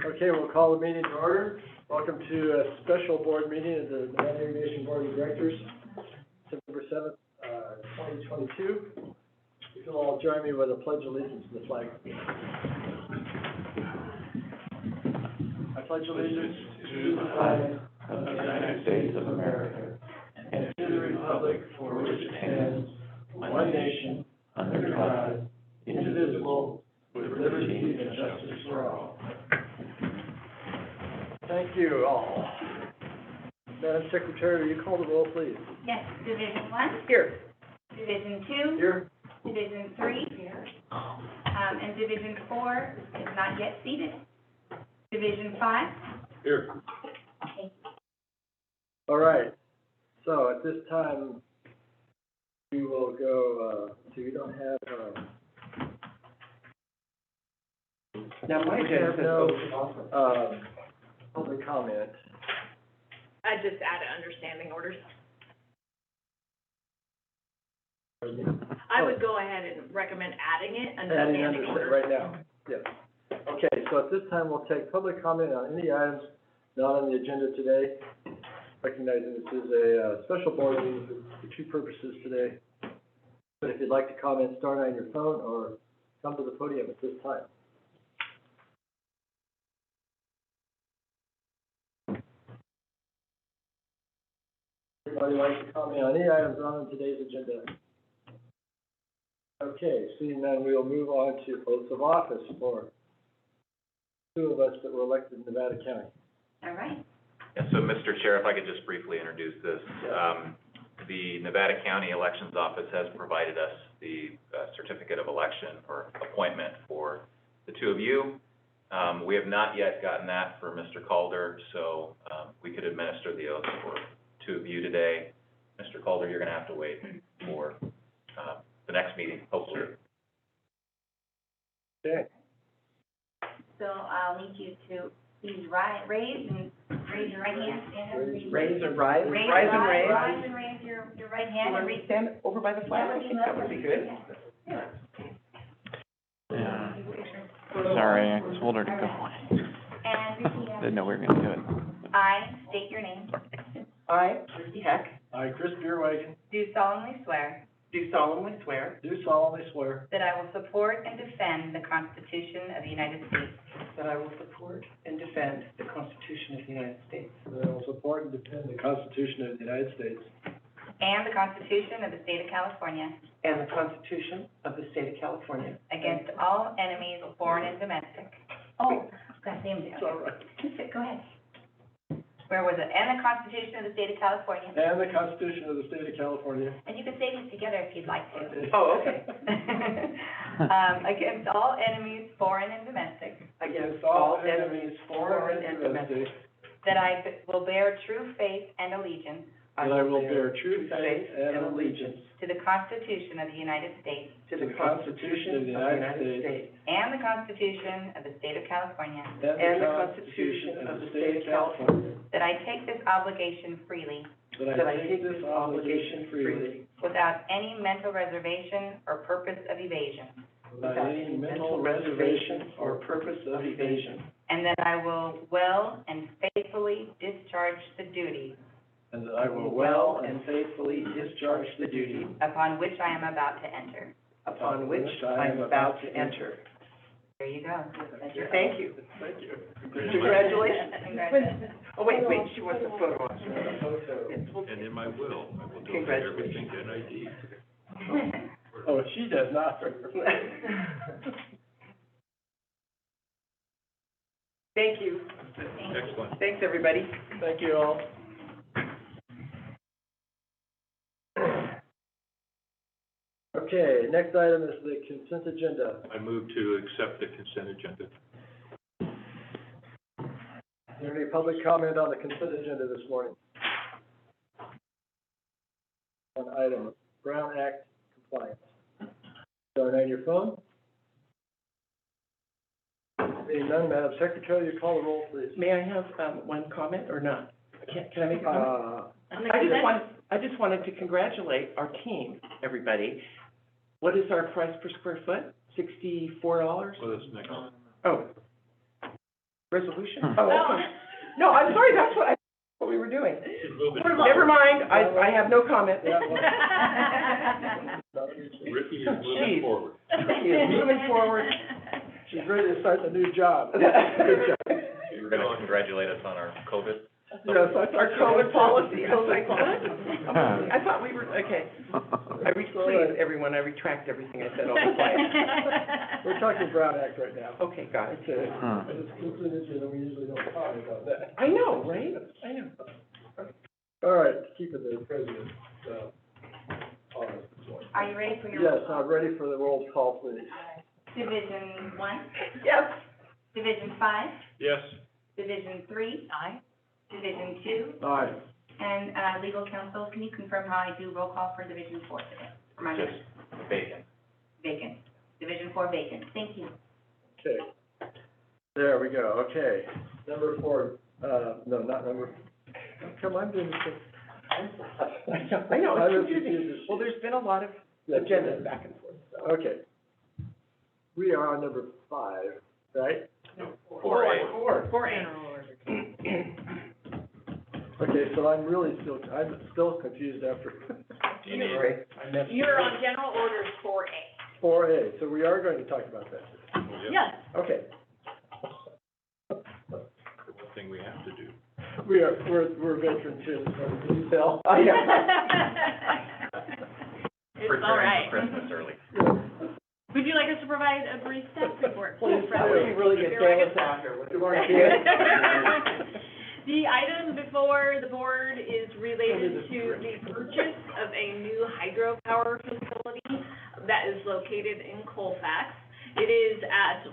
Okay, we'll call the meeting to order. Welcome to a special board meeting of the Nevada Irrigation Board of Directors, September 7th, 2022. If you'll all join me with a pledge of allegiance to the flag. I pledge allegiance to the flag of the United States of America and to the republic for which it stands, one nation, under God, indivisible, with liberty and justice for all. Thank you all. Madam Secretary, will you call the roll, please? Yes, Division 1. Here. Division 2. Here. Division 3. Here. And Division 4 is not yet seated. Division 5. Here. Okay. All right. So at this time, we will go, so you don't have, Now, my we have no, public comment. I just added understanding orders. I would go ahead and recommend adding it, understanding orders. Right now, yes. Okay, so at this time, we'll take public comment on any items not on the agenda today. Recognizing this is a special board meeting for two purposes today. But if you'd like to comment, start on your phone or come to the podium at this time. Anybody like to comment on any items on today's agenda? Okay, seeing none, we will move on to oaths of office for two of us that were elected in Nevada County. All right. Yeah, so, Mr. Chair, if I could just briefly introduce this. The Nevada County Elections Office has provided us the certificate of election or appointment for the two of you. We have not yet gotten that for Mr. Calder, so we could administer the oath for two of you today. Mr. Calder, you're going to have to wait for the next meeting, hopefully. Okay. So I'll need you to please raise your right hand. Stand up. Raise and rise. Rise and raise your right hand and raise. Stand over by the flag, I think that would be good. Yeah. Sorry, I told her to go away. And repeat after. Didn't know we were gonna do it. I state your name. I, Christy Heck, I, Chris Beerwagen, Do solemnly swear do solemnly swear do solemnly swear that I will support and defend the Constitution of the United States that I will support and defend the Constitution of the United States that I will support and defend the Constitution of the United States and the Constitution of the State of California and the Constitution of the State of California against all enemies, foreign and domestic. Oh, got the name It's all right. Go ahead. Where was it? And the Constitution of the State of California. And the Constitution of the State of California. And you can say these together if you'd like to. Oh, okay. Against all enemies, foreign and domestic, Against all enemies, foreign and domestic. that I will bear true faith and allegiance That I will bear true faith and allegiance to the Constitution of the United States to the Constitution of the United States and the Constitution of the State of California, and the Constitution of the State of California, that I take this obligation freely that I take this obligation freely without any mental reservation or purpose of evasion, without any mental reservation or purpose of evasion, and that I will well and faithfully discharge the duties and that I will well and faithfully discharge the duty upon which I am about to enter. upon which I am about to enter. There you go. That's your Thank you. Thank you. Congratulations. Congratulations. Oh, wait, she wants a photo op. Yes, we'll- And in my will, I will donate Congratulations. everything to NID. Oh, she does not. Thank you. Excellent. Thanks, everybody. Thank you all. Okay, next item is the consent agenda. I move to accept the consent agenda. Is there any public comment on the consent agenda this morning? On item Brown Act compliance. Going on your phone? Seeing none, Madam Secretary, you call the roll, please. May I have, one comment or not? Can I make a comment? I just wanted to congratulate our team, everybody. What is our price per square foot? $64? Well, that's next. Oh. Resolution? Oh, okay. No, I'm sorry, that's what we were doing. Never mind, I have no comment. Ricky is moving Jeez. forward. She is moving forward. She's ready to start the new job. Good job. You were gonna congratulate us on our COVID. Yes, I thought. Our COVID policy, I was like, COVID what? I thought we were, okay. Please, everyone, I retract everything I said, I'll be quiet. We're talking Brown Act right now. Okay, got it. Okay, it's considered, and we usually don't talk about that. I know, right? I know. All right, keeping the president, honest this morning. Are you ready for your? Yes, I'm ready for the roll call, please. Division 1, Yes. Division 5, Yes. Division 3. Aye. Division 2, Aye. and, legal counsel, can you confirm how I do roll call for Division 4 today? For my Just vacant. vacant, Division 4 vacant, thank you. Okay. There we go, okay. Number 4, no, not number, come on, doing this. I know, I'm it's confusing. confused. Well, there's been a lot of Yes. agendas back and forth, so. Okay. We are on number 5, right? 4A. Four. Okay, so I'm still confused after. Do you need, I messed You're on general orders 4A. 4A, so we are going to talk about that. Yes. Okay, The one thing we have to do. we're veterans here, so we can tell. I know. It's all preparing right. for Christmas early. Would you like us to provide a brief staff report? Please, That would be really good, You're Taylor's out here with the Good morning, The item before the board is related to the purchase of a new hydropower facility that is located in Colfax. It is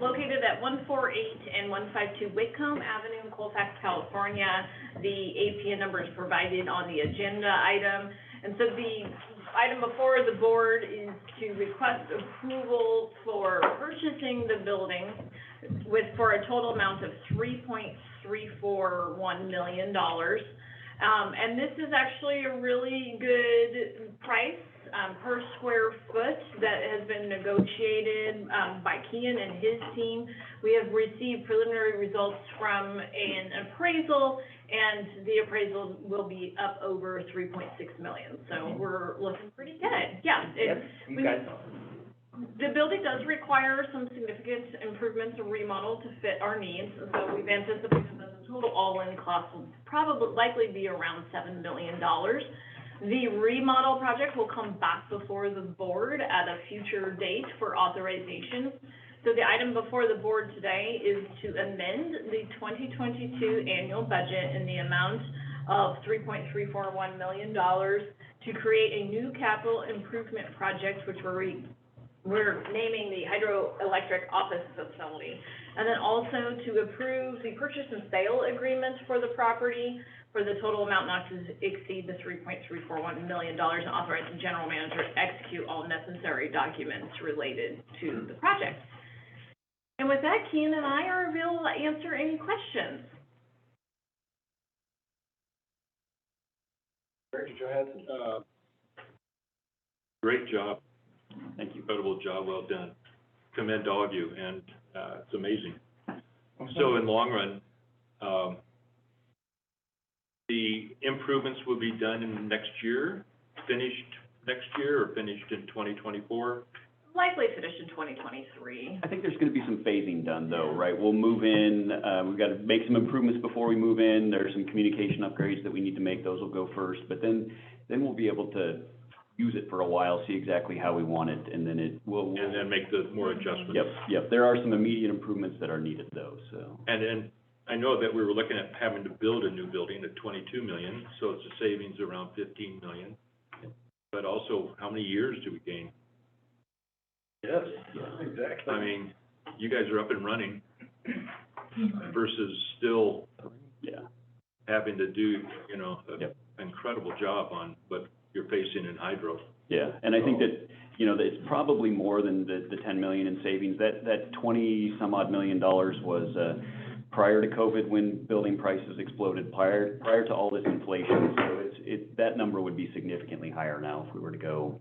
located at 148 and 152 Whitcomb Avenue in Colfax, California. The APN number is provided on the agenda item. And so the item before the board is to request approval for purchasing the building for a total amount of $3.341 million. And this is actually a really good price per square foot that has been negotiated by Kian and his team. We have received preliminary results from an appraisal, and the appraisal will be up over $3.6 million. So we're looking pretty good. Yeah. Yes, you guys. The building does require some significant improvements and remodel to fit our needs, so we've anticipated that the total all-in cost will likely be around $7 million. The remodel project will come back before the board at a future date for authorization. So the item before the board today is to amend the 2022 annual budget in the amount of $3.341 million to create a new capital improvement project, which we're naming the hydroelectric office facility. And then also to approve the purchase and sale agreement for the property for the total amount not to exceed the $3.341 million, and authorize the general manager to execute all necessary documents related to the project. And with that, Kian and I are available to answer any questions. Director Johansson. Great job. Thank you. Incredible job, well done. Commend all of you, and, it's amazing. So in the long run, the improvements will be done in next year, finished next year, or finished in 2024? Likely finished in 2023. I think there's gonna be some phasing done though, right? We'll move in, we've gotta make some improvements before we move in. There's some communication upgrades that we need to make, those will go first. But then we'll be able to use it for a while, see exactly how we want it, and then it will. And then make the more adjustments? Yep. There are some immediate improvements that are needed though, so. And then, I know that we were looking at having to build a new building at 22 million, so it's a savings around 15 million. But also, how many years do we gain? Yes, exactly. I mean, you guys are up and running versus still having to do, an incredible job on what you're facing in hydro. Yeah, and I think that, that it's probably more than the 10 million in savings. That 20 some odd million dollars was, prior to COVID, when building prices exploded, prior to all this inflation. So that number would be significantly higher now if we were to go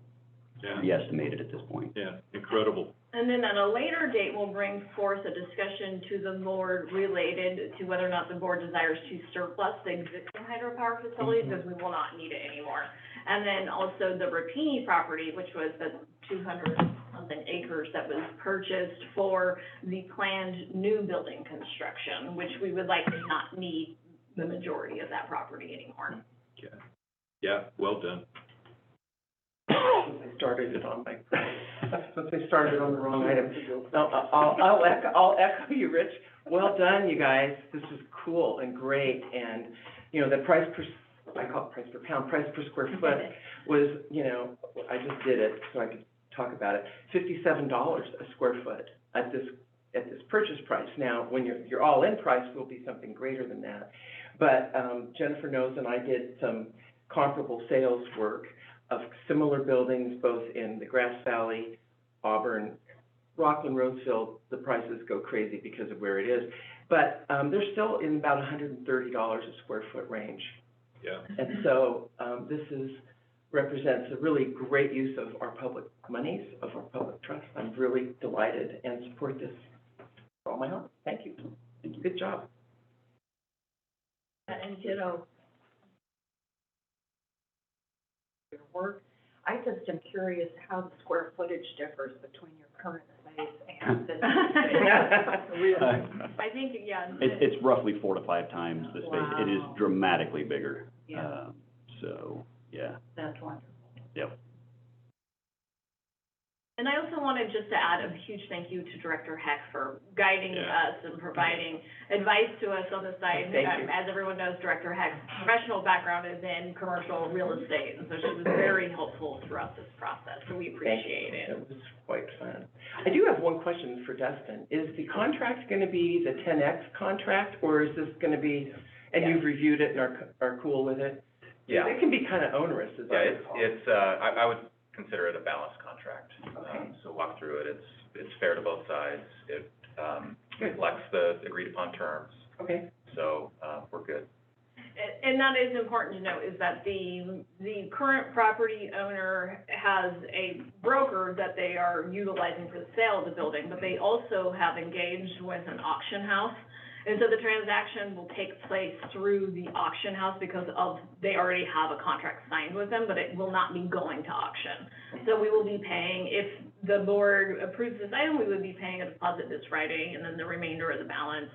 Yeah, estimated at this point. yeah, incredible. And then at a later date, we'll bring forth a discussion to the board related to whether or not the board desires to surplus the existing hydropower facility, because we will not need it anymore. And then also the Rapini property, which was the 200-something acres that was purchased for the planned new building construction, which we would likely not need the majority of that property anymore. Yeah, yeah, well done. Since I started it on the wrong item. No, I'll echo you, Rich. Well done, you guys. This is cool and great, and, you know, the price per, I call it price per pound, price per square foot was, you know, I just did it so I could talk about it, $57 a square foot at this purchase price. Now, when your all-in price will be something greater than that. But, Jennifer knows, and I did some comparable sales work of similar buildings, both in the Grass Valley, Auburn, Rockland, Roseville. The prices go crazy because of where it is. But they're still in about $130 a square foot range. Yeah. And so this represents a really great use of our public monies, of our public trust. I'm really delighted and support this with all my heart. Thank you. Good job. And ditto. Your work. I just am curious how the square footage differs between your current space and the new space. I think, yeah. It's roughly 4 to 5 times the space. It is Wow. dramatically bigger. Yeah. So, yeah. That's wonderful. Yep. And I also wanted just to add a huge thank you to Director Heck for guiding us and providing advice to us on the site. Thank you. As everyone knows, Director Heck's professional background is in commercial real estate, and so she was very helpful throughout this process, so we appreciate it. It was quite fun. I do have one question for Dustin. Is the contract going to be the 10X contract, or is this going to be, and you've reviewed it and are cool with it? Yeah. It can be kind of onerous, as I Yeah, recall. I would consider it a balanced contract. So walk through it, it's fair to both sides, it, reflects the agreed upon terms, Okay. so, we're good. And that is important to note, is that the current property owner has a broker that they are utilizing for the sale of the building, but they also have engaged with an auction house. And so the transaction will take place through the auction house because they already have a contract signed with them, but it will not be going to auction. So we will be paying, if the board approves this item, we would be paying a deposit this Friday, and then the remainder of the balance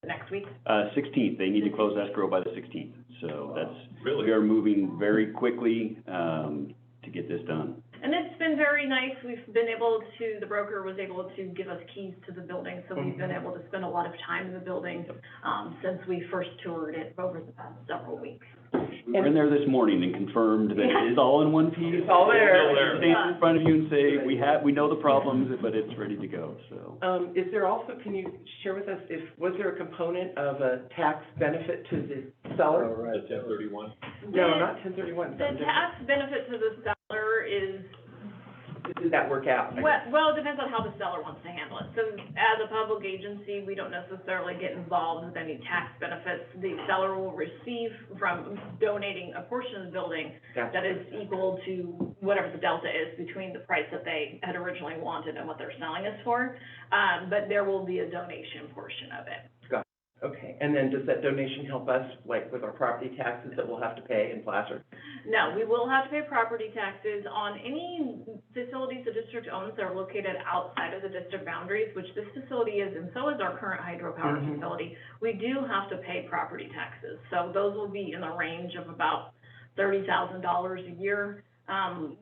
next week. 16th, they need to close escrow by the 16th. So Really? we are moving very quickly, to get this done. And it's been very nice. We've been able to, the broker was able to give us keys to the building, so we've been able to spend a lot of time in the building, since we first toured it over the past several weeks. We were in there this morning and confirmed that it is all in one piece. It's all there. Still there. Stand in front of you and say, we know the problems, but it's ready to go, so. Is there also, can you share with us, was there a component of a tax benefit to the seller? All right. The 1031? No, not 1031. The tax benefit to the seller is, Did that work out? well, it depends on how the seller wants to handle it. So as a public agency, we don't necessarily get involved with any tax benefits. The seller will receive from donating a portion of the building that is equal to whatever the delta is between the price that they had originally wanted and what they're selling us for. But there will be a donation portion of it. Okay, and then does that donation help us, like, with our property taxes that we'll have to pay in Placer? No, we will have to pay property taxes on any facilities the district owns that are located outside of the district boundaries, which this facility is, and so is our current hydropower facility. We do have to pay property taxes, so those will be in the range of about $30,000 a year,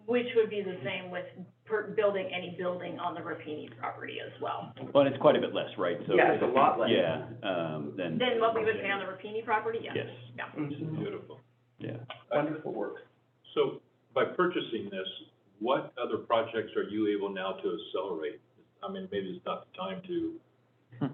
which would be the same with building any building on the Rapini property as well. But it's quite a bit less, right? So Yeah, it's a lot less. Yeah, than. Then what we would pay on the Rapini property, yes. Yes. Yeah. Beautiful. Yeah. Wonderful work. So by purchasing this, what other projects are you able now to accelerate? I mean, maybe it's not the time to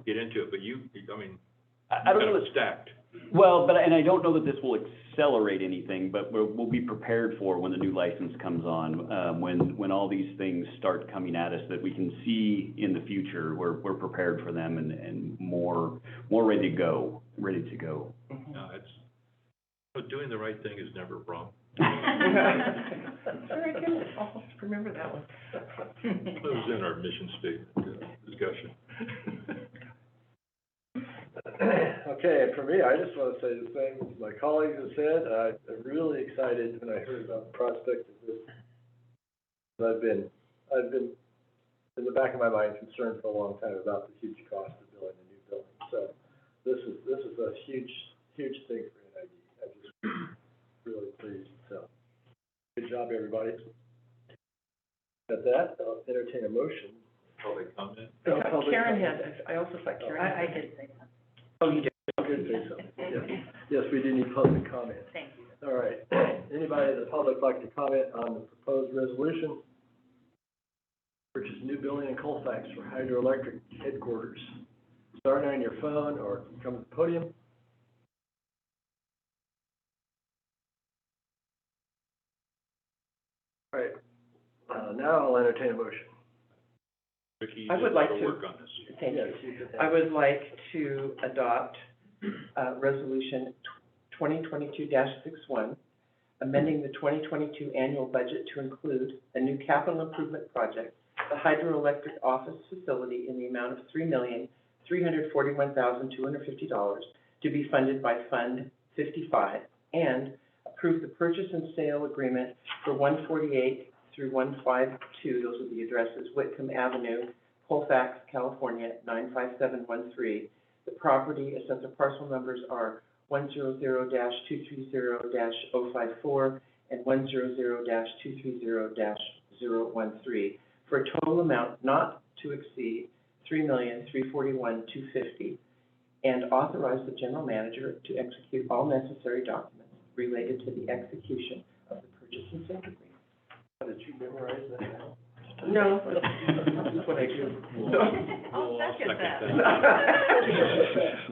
get into it, but I don't know. kind of stacked. Well, and I don't know that this will accelerate anything, but we'll be prepared for when the new license comes on, when all these things start coming at us, that we can see in the future, we're prepared for them and more ready to go. No, but doing the right thing is never wrong. Very good, I'll remember that one. That was in our mission statement discussion. Okay, and for me, I just want to say the same as my colleagues have said. I'm really excited when I heard about the prospect of this. I've been in the back of my mind concerned for a long time about the huge cost of building a new building. So this is a huge thing for NID. I'm just really pleased. So good job, everybody. At that, I'll entertain a motion. Public comment? Karen had, I also thought Karen. I did say something. Oh, you did? Good, say so. Yes, we do need public comment. Thank you. All right. Anybody in the public like to comment on the proposed resolution? Purchase a new building in Colfax for hydroelectric headquarters. Start on your phone or come to the podium. All right. Now I'll entertain a motion. Ricky, I you would did a like lot of to- work on this. Thank you. Yes, you could have- I would like to adopt, resolution 2022-61, amending the 2022 annual budget to include a new capital improvement project, the hydroelectric office facility in the amount of $3,341,250 to be funded by Fund 55, and approve the purchase and sale agreement for 148 through 152, those are the addresses, Whitcomb Avenue, Colfax, California, 95713. The property assessor parcel numbers are 100-230-054 and 100-230-013, for a total amount not to exceed $3,341,250, and authorize the general manager to execute all necessary documents related to the execution of the purchase and sale agreement. Did you memorize that now? No, that's what I do. I'll second that.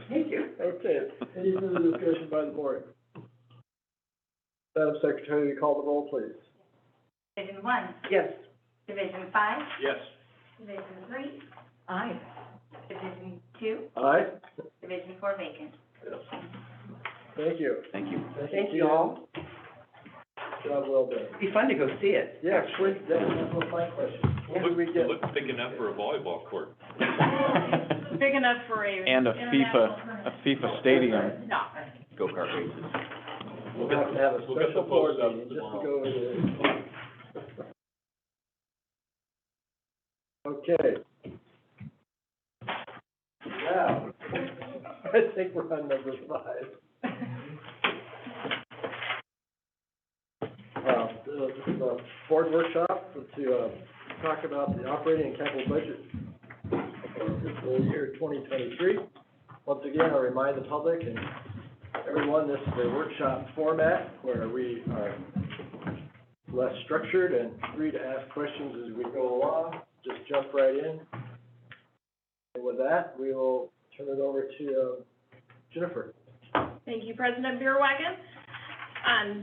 Thank you. Okay, any further discussion by the board? Madam Secretary, will you call the roll, please? Division 1, Yes. Division 5, Yes. Division 3, Aye. Division 2, Aye. Division 4 vacant. Thank you. Thank you. Thank you all. Job well done. It'd be fun to go see it. Yeah, actually, that was my question. When did we get? Look big enough for a volleyball court. Big enough for a And a international FIFA tournament. stadium. No. Go-kart races. We'll have to have a We'll get special the board posts up meeting just to tomorrow. go over there. Okay. Now, I think we're on number 5. This is a board workshop to talk about the operating and capital budget for fiscal year 2023. Once again, I'll remind the public and everyone, this is a workshop format where we are less structured and free to ask questions as we go along. Just jump right in. And with that, we will turn it over to Jennifer. Thank you, President Bierwagen.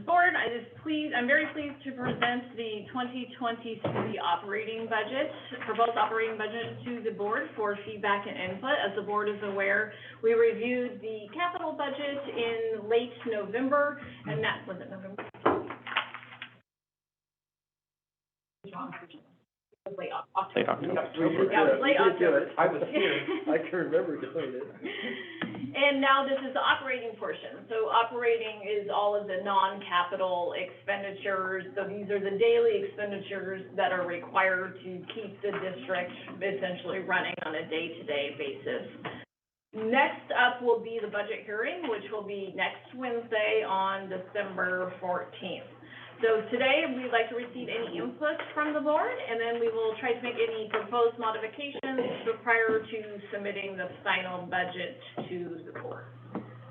Board, I'm very pleased to present the 2023 operating budget, proposed operating budget to the board for feedback and input. As the board is aware, we reviewed the capital budget in late November, and that, was it November? Late October. Late October. Yeah, it was late October. I was here. I can remember doing it. And now this is the operating portion. So operating is all of the non-capital expenditures. So these are the daily expenditures that are required to keep the district essentially running on a day-to-day basis. Next up will be the budget hearing, which will be next Wednesday on December 14th. So today, we'd like to receive any input from the board, and then we will try to make any proposed modifications prior to submitting the final budget to the board.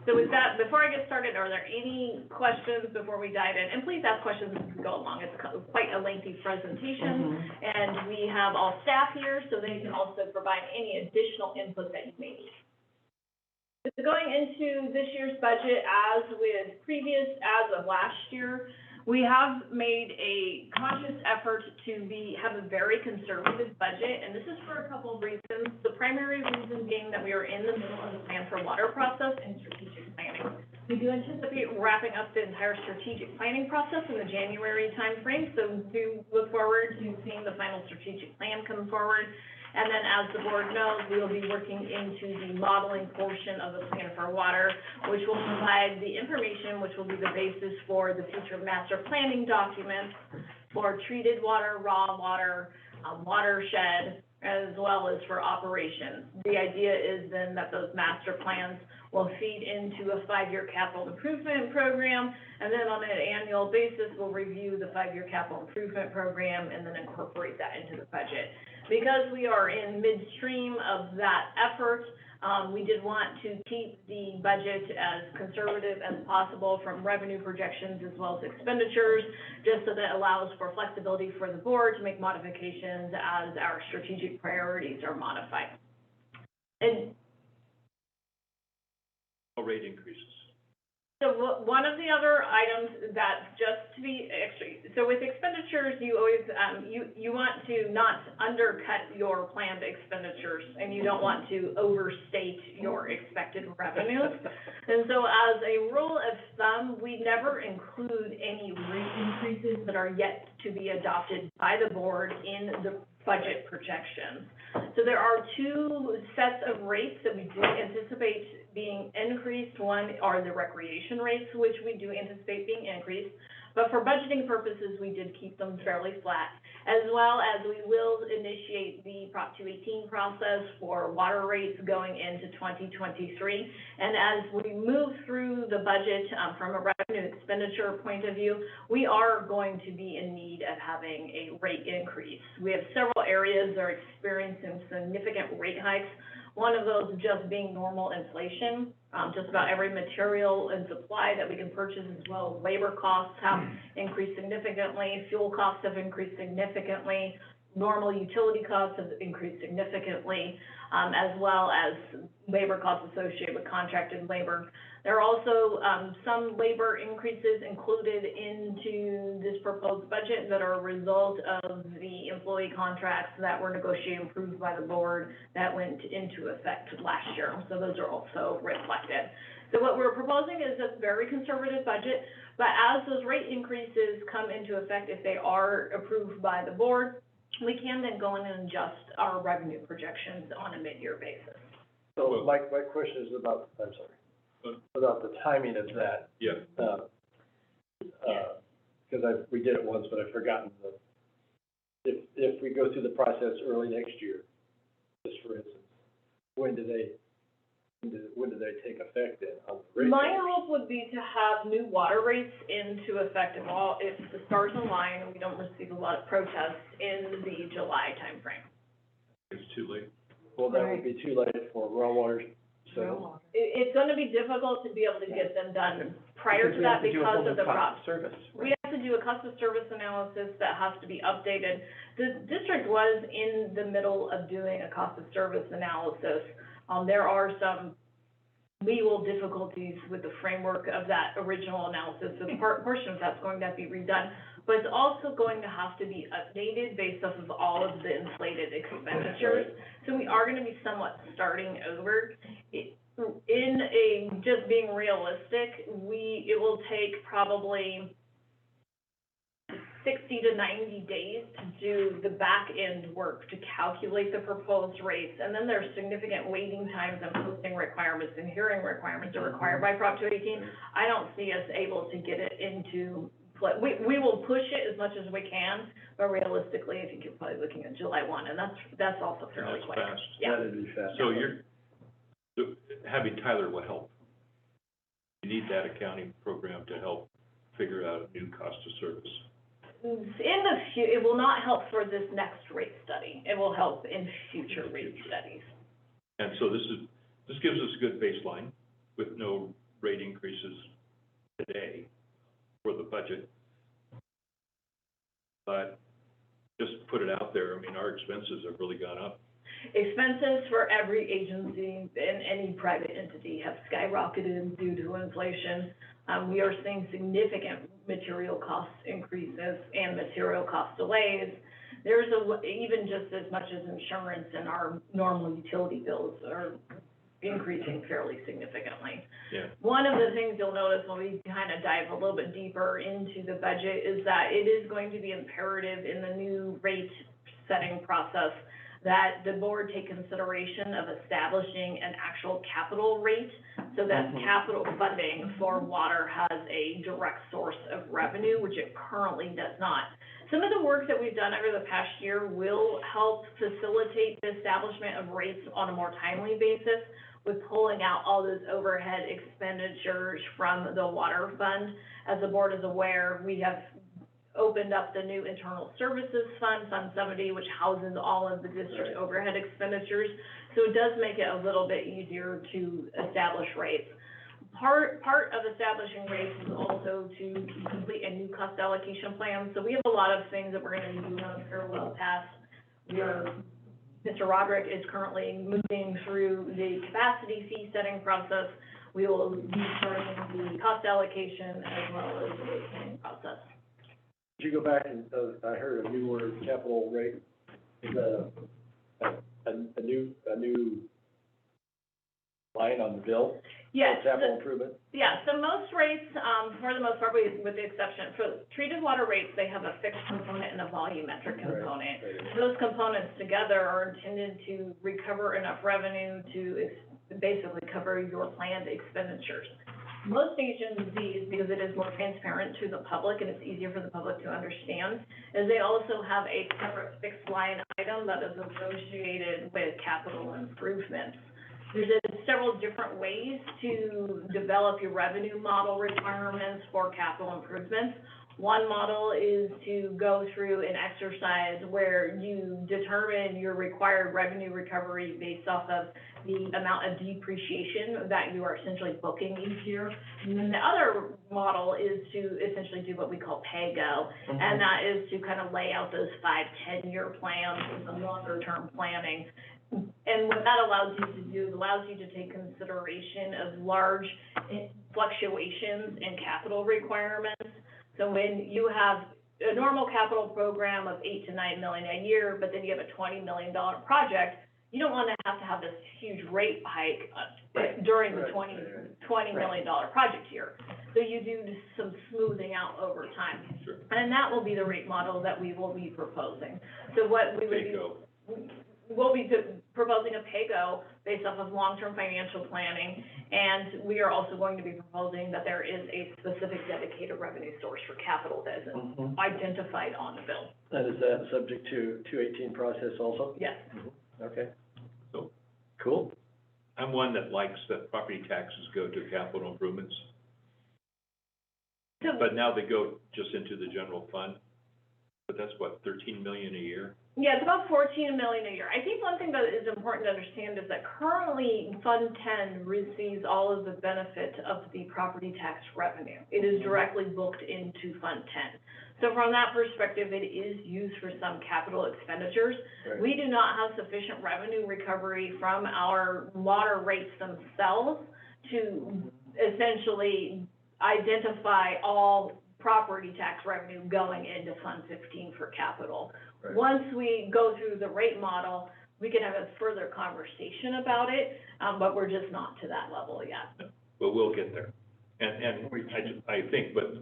So with that, before I get started, are there any questions before we dive in? And please ask questions as we go along. It's quite a lengthy presentation, and we have all staff here, so they can also provide any additional input that you may need. So going into this year's budget, as of last year, we have made a conscious effort to have a very conservative budget, and this is for a couple of reasons. The primary reason being that we are in the middle of the plan for water process and strategic planning. We do anticipate wrapping up the entire strategic planning process in the January timeframe, so do look forward to seeing the final strategic plan come forward. And then, as the board knows, we will be working into the modeling portion of the plan for water, which will provide the information which will be the basis for the future master planning documents for treated water, raw water, watershed, as well as for operations. The idea is then that those master plans will feed into a 5-year capital improvement program, and then on an annual basis, we'll review the 5-year capital improvement program and then incorporate that into the budget. Because we are in midstream of that effort, we did want to keep the budget as conservative as possible from revenue projections as well as expenditures, just so that allows for flexibility for the board to make modifications as our strategic priorities are modified. And Rate increases. so one of the other items that just to be extra, so with expenditures, you always, you want to not undercut your planned expenditures, and you don't want to overstate your expected revenues. And so as a rule of thumb, we never include any rate increases that are yet to be adopted by the board in the budget projections. So there are 2 sets of rates that we do anticipate being increased. One are the recreation rates, which we do anticipate being increased. But for budgeting purposes, we did keep them fairly flat, as well as we will initiate the Prop 218 process for water rates going into 2023. And as we move through the budget from a revenue expenditure point of view, we are going to be in need of having a rate increase. We have several areas that are experiencing significant rate hikes. One of those just being normal inflation. Just about every material and supply that we can purchase, as well as labor costs have increased significantly, fuel costs have increased significantly, normal utility costs have increased significantly, as well as labor costs associated with contracted labor. There are also some labor increases included into this proposed budget that are a result of the employee contracts that were negotiated and approved by the board that went into effect last year. So those are also reflected. So what we're proposing is a very conservative budget, but as those rate increases come into effect, if they are approved by the board, we can then go in and adjust our revenue projections on a mid-year basis. So my question is about, I'm sorry, about the timing of that. Yeah. Because we did it once, but I've forgotten if we go through the process early next year, just for instance, when do they take effect then on the rate? My hope would be to have new water rates into effect if the stars align and we don't receive a lot of protests in the July timeframe. It's too late. Well, that would be too late for raw water. So It's gonna be difficult to be able to get them done prior to that because of the cost of service. We have to do a cost of service analysis that has to be updated. The district was in the middle of doing a cost of service analysis. There are some legal difficulties with the framework of that original analysis, so portion of that's going to have to be redone. But it's also going to have to be updated based off of all of the inflated expenditures. So we are gonna be somewhat starting over. Just being realistic, it will take probably 60 to 90 days to do the back-end work to calculate the proposed rates. And then there's significant waiting times and posting requirements and hearing requirements that are required by Prop 218. I don't see us able to get it into play. We will push it as much as we can, but realistically, I think you're probably looking at July 1, and that's also fairly quick. That's fast. Yeah. that'd be fast. So having Tyler will help. You need that accounting program to help figure out a new cost of service. It will not help for this next rate study. It will help in future rate studies. And so this gives us a good baseline with no rate increases today for the budget. But just put it out there, I mean, our expenses have really gone up. Expenses for every agency and any private entity have skyrocketed due to inflation. We are seeing significant material cost increases and material cost delays. There's even just as much as insurance and our normal utility bills are increasing fairly significantly. Yeah. One of the things you'll notice when we kind of dive a little bit deeper into the budget is that it is going to be imperative in the new rate setting process that the board take consideration of establishing an actual capital rate so that capital funding for water has a direct source of revenue, which it currently does not. Some of the work that we've done over the past year will help facilitate the establishment of rates on a more timely basis with pulling out all those overhead expenditures from the water fund. As the board is aware, we have opened up the new internal services fund, Fund 70, which houses all of the district overhead expenditures. So it does make it a little bit easier to establish rates. Part of establishing rates is also to complete a new cost allocation plan. So we have a lot of things that we're going to be doing on a parallel path. Mr. Roderick is currently moving through the capacity fee setting process. We will be starting the cost allocation as well as the rate setting process. Did you go back and, I heard a new word, capital rate, is that a new line on the bill? Yes. Capital improvement? Yeah, so most rates, for the most part, with the exception, for treated water rates, they have a fixed component and a volumetric component. Right. Those components together are intended to recover enough revenue to basically cover your planned expenditures. Most agencies, because it is more transparent to the public and it's easier for the public to understand, is they also have a separate fixed line item that is associated with capital improvements. There's several different ways to develop your revenue model requirements for capital improvements. One model is to go through an exercise where you determine your required revenue recovery based off of the amount of depreciation that you are essentially booking each year. And then the other model is to essentially do what we call pay-go, and that is to kind of lay out those 5-10-year plans with some longer-term planning. And what that allows you to do is allows you to take consideration of large fluctuations in capital requirements. So when you have a normal capital program of $8 to $9 million a year, but then you have a $20 million project, you don't want to have this huge rate hike during the $20 million project year. So you do some smoothing out over time. Sure. And that will be the rate model that we will be proposing. So what we would do, we'll be proposing a pay-go based off of long-term financial planning, and we are also going to be proposing that there is a specific dedicated revenue source for capital that is identified on the bill. And is that subject to 218 process also? Yes. Okay. So, cool. I'm one that likes that property taxes go to capital improvements, So, but now they go just into the general fund. But that's what, 13 million a year? yeah, it's about 14 million a year. I think one thing that is important to understand is that currently Fund 10 receives all of the benefit of the property tax revenue. It is directly booked into Fund 10. So from that perspective, it is used for some capital expenditures. Right. We do not have sufficient revenue recovery from our water rates themselves to essentially identify all property tax revenue going into Fund 15 for capital. Right. Once we go through the rate model, we can have a further conversation about it, but we're just not to that level yet. No, but we'll get there. And I think, but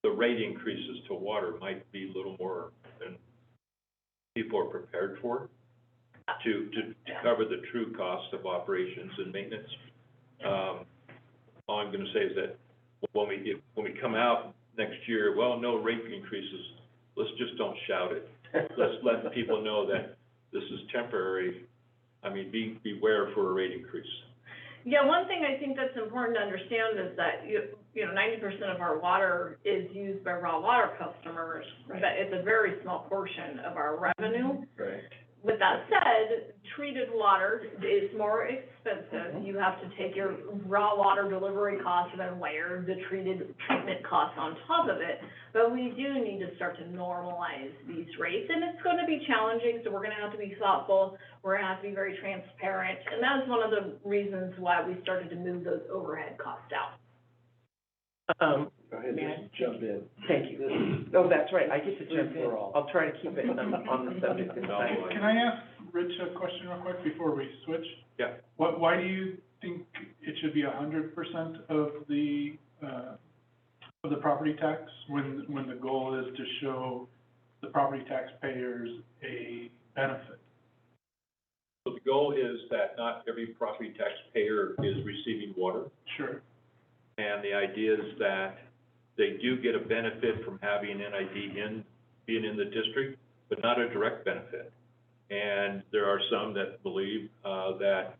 the rate increases to water might be a little more than people are prepared for, to cover the true cost of operations and maintenance. All I'm gonna say is that when we come out next year, well, no rate increases, let's just don't shout it. Let's let people know that this is temporary. I mean, beware for a rate increase. Yeah, one thing I think that's important to understand is that, you know, 90% of our water is used by raw water customers, but it's a very small portion of our revenue. Right. With that said, treated water is more expensive. You have to take your raw water delivery costs and then layer the treatment costs on top of it. But we do need to start to normalize these rates, and it's going to be challenging, so we're going to have to be thoughtful. We're going to have to be very transparent, and that's one of the reasons why we started to move those overhead costs out. Go ahead, just jump in. Thank you. Oh, that's right, I get to jump in. I'll try to keep it on the subject this time. Can I ask Rich a question real quick before we switch? Yeah. Why do you think it should be 100% of the property tax, when the goal is to show the property taxpayers a benefit. So the goal is that not every property taxpayer is receiving water, Sure. and the idea is that they do get a benefit from having NID being in the district, but not a direct benefit. And there are some that believe that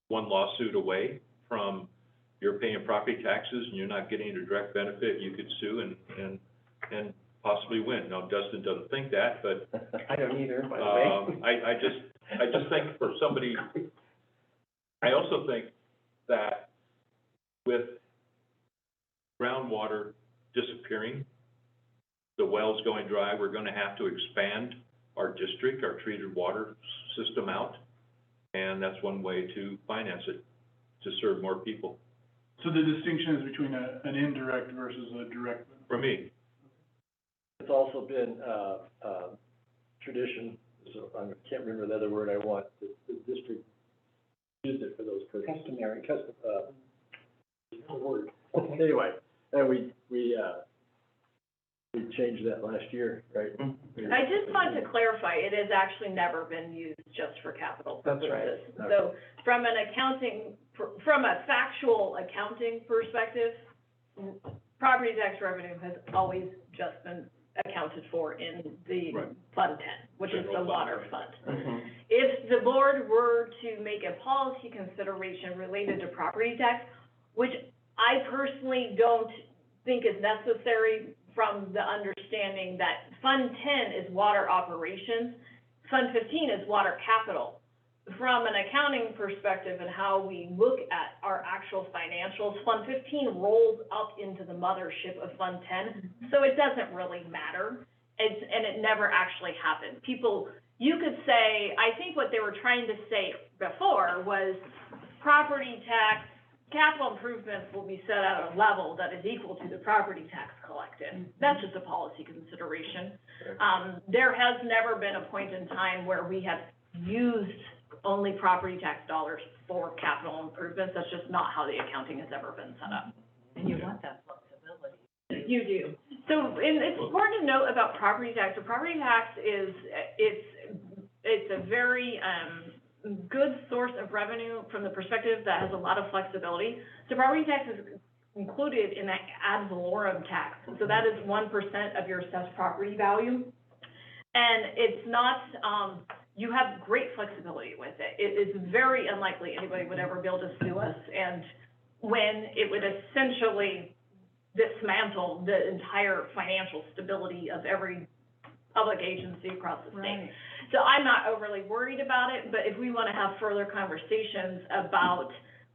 one lawsuit away from you're paying property taxes and you're not getting a direct benefit, you could sue and possibly win. Now, Dustin doesn't think that, but I don't either, by the way. I just think for somebody, I also think that with groundwater disappearing, the wells going dry, we're gonna have to expand our district, our treated water system out, and that's one way to finance it, to serve more people, So the distinction is between an indirect versus a direct benefit. for me. It's also been, tradition, so I can't remember the other word I want, the district used it for those purposes. Customary. Word. Anyway, and we changed that last year, right? I just want to clarify, it has actually never been used just for capital That's purposes. right. So from from a factual accounting perspective, property tax revenue has always just been accounted for in the Right. Fund 10, which is the General water fund, fund. Mhm. If the board were to make a policy consideration related to property tax, which I personally don't think is necessary from the understanding that Fund 10 is water operations, Fund 15 is water capital. From an accounting perspective and how we look at our actual financials, Fund 15 rolls up into the mothership of Fund 10, so it doesn't really matter. And it never actually happened. You could say, I think what they were trying to say before was property tax, capital improvements will be set at a level that is equal to the property tax collected. That's just a policy consideration. There has never been a point in time where we have used only property tax dollars for capital improvements. That's just not how the accounting has ever been set up. And you want that flexibility. You do. So, and it's important to note about property tax. So property tax is, it's a very, good source of revenue from the perspective that has a lot of flexibility. So property tax is included in that ad valorem tax. So that is 1% of your assessed property value. And it's not, you have great flexibility with it. It is very unlikely anybody would ever be able to sue us, and when it would essentially dismantle the entire financial stability of every public agency across the state. Right. So I'm not overly worried about it, but if we want to have further conversations about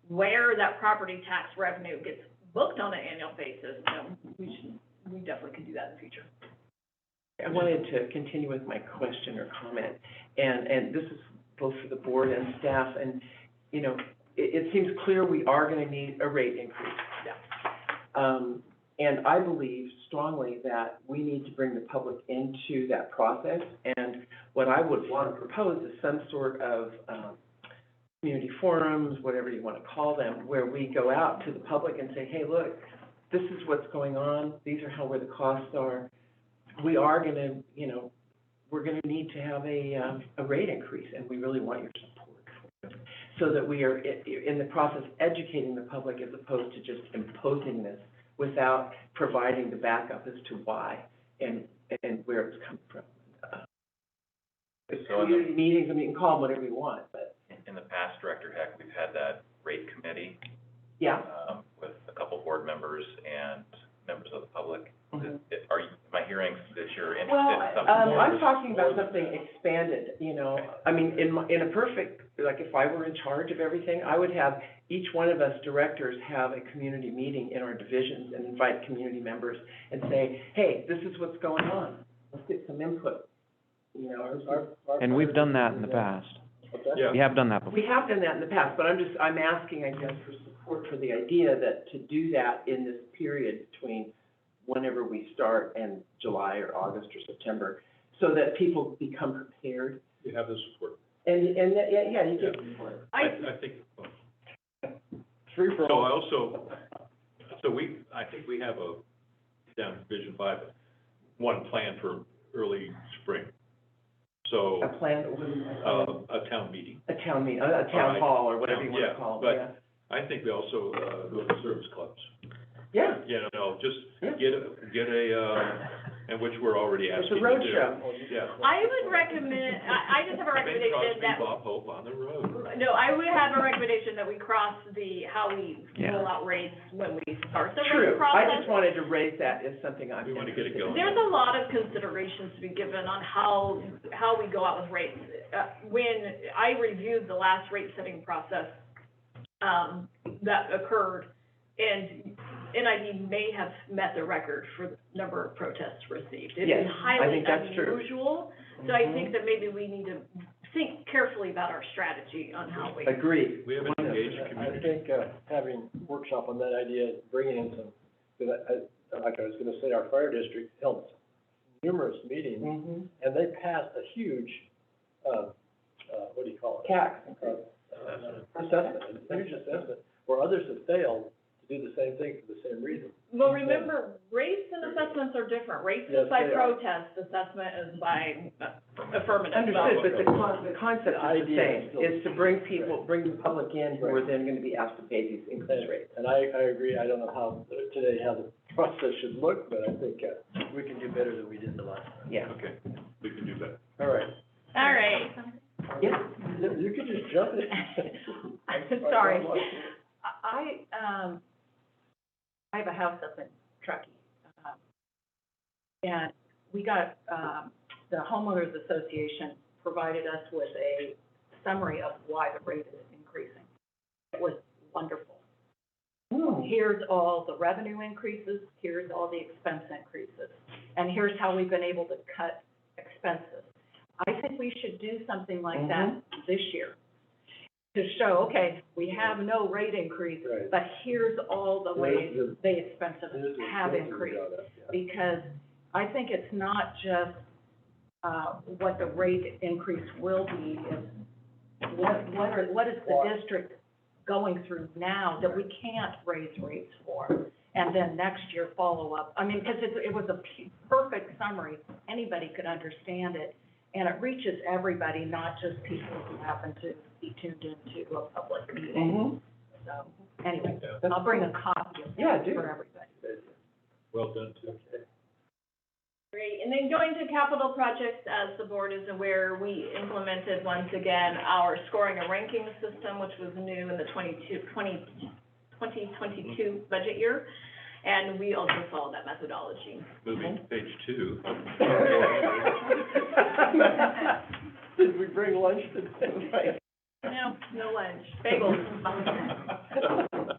where that property tax revenue gets booked on an annual basis, we definitely can do that in the future. I wanted to continue with my question or comment, and this is both for the board and staff, and, you know, it seems clear we are gonna need a rate increase. Yeah. And I believe strongly that we need to bring the public into that process, and what I would want to propose is some sort of, community forums, whatever you want to call them, where we go out to the public and say, hey, look, this is what's going on, these are where the costs are. We are gonna, you know, we're gonna need to have a rate increase, and we really want your support for it. So that we are in the process educating the public as opposed to just imposing this without providing the backup as to why and where it's come from. So Community meetings, I mean, you can call them whatever you want, but, in the past, Director Heck, we've had that rate committee, yeah. with a couple board members and members of the public. Mhm. Am I hearing that you're interested Well, in something more? I'm talking about something expanded, you know, I mean, in a perfect, like, if I were in charge of everything, I would have each one of us directors have a community meeting in our divisions and invite community members and say, hey, this is what's going on, let's get some input, you know. And we've done that in the past. Yeah. We have done that before. We have done that in the past, but I'm asking, I guess, for support for the idea that to do that in this period between whenever we start and July or August or September, so that people become prepared. You have the support. And, yeah, you get support. I think, free for So all. I also, I think we have down in Division 5, one plan for early spring. So, A plan, a town meeting. a town meeting, a town Alright. hall, or whatever you Yeah, wanna call it, but- yeah. I think we also, go to service clubs. Yeah, You know, just Yeah. get a, and which we're already it's asking a to road do. show. Yeah. I would recommend, I just have a Bing recommendation Crosby, that, Bob Hope on the road. no, I would have a recommendation that we cross how we Yeah. roll out rates when we start the rate True, process. I just wanted to raise that as something I'm We wanna get it interested in. going. There's a lot of considerations to be given on how we go out with rates. When I reviewed the last rate setting process, that occurred, and NID may have met the record for the number of protests received. Yes, It is I highly think that's true. unusual, so I Mhm. think that maybe we need to think carefully about our strategy on how we. Agreed. We have an engaged I community. think, having workshop on that idea, bringing in some, because like I was gonna say, our fire district held numerous meetings, Mm-hmm. and they passed a huge, what do you call it? Tax. Assessment, a huge assessment, where others have failed to do the same thing for the same reason. Well, remember, rates and assessments are different. Rates Yes, is by they are. protest, assessment is by affirmative. Understood, but the concept The is the idea same, is still- is to bring the public in who are then gonna be asked to pay these increased rates. And I agree, I don't know how the process should look, but I think, we can do better than we did the last time. Yeah. Okay, we can do that. All right. All right. Yeah. You could just jump in. Sorry. I have a house up in Truckee, and we got, the homeowners association provided us with a summary of why the rate is increasing. It was wonderful. Here's all the revenue increases, here's all the expense increases, and here's how we've been able to cut expenses. I think we should do something like that this year, to show, okay, we have no rate increase, Right. but here's all the ways Here's the- the expenses Here's the have expenses increased. got up, yeah. Because I think it's not just, what the rate increase will be, it's what is the district going through now that we can't raise rates for? And then next year follow up. I mean, because it was a perfect summary, anybody could understand it. And it reaches everybody, not just people who happen to be tuned into a public meeting. So, anyway, Yeah. I'll bring a copy of Yeah, that do. for everybody. Well done, too. Great, and then going to capital projects, as the board is aware, we implemented once again our scoring and ranking system, which was new in the 2022 budget year, and we also follow that methodology. Moving to page 2. Did we bring lunch today? No lunch, bagels.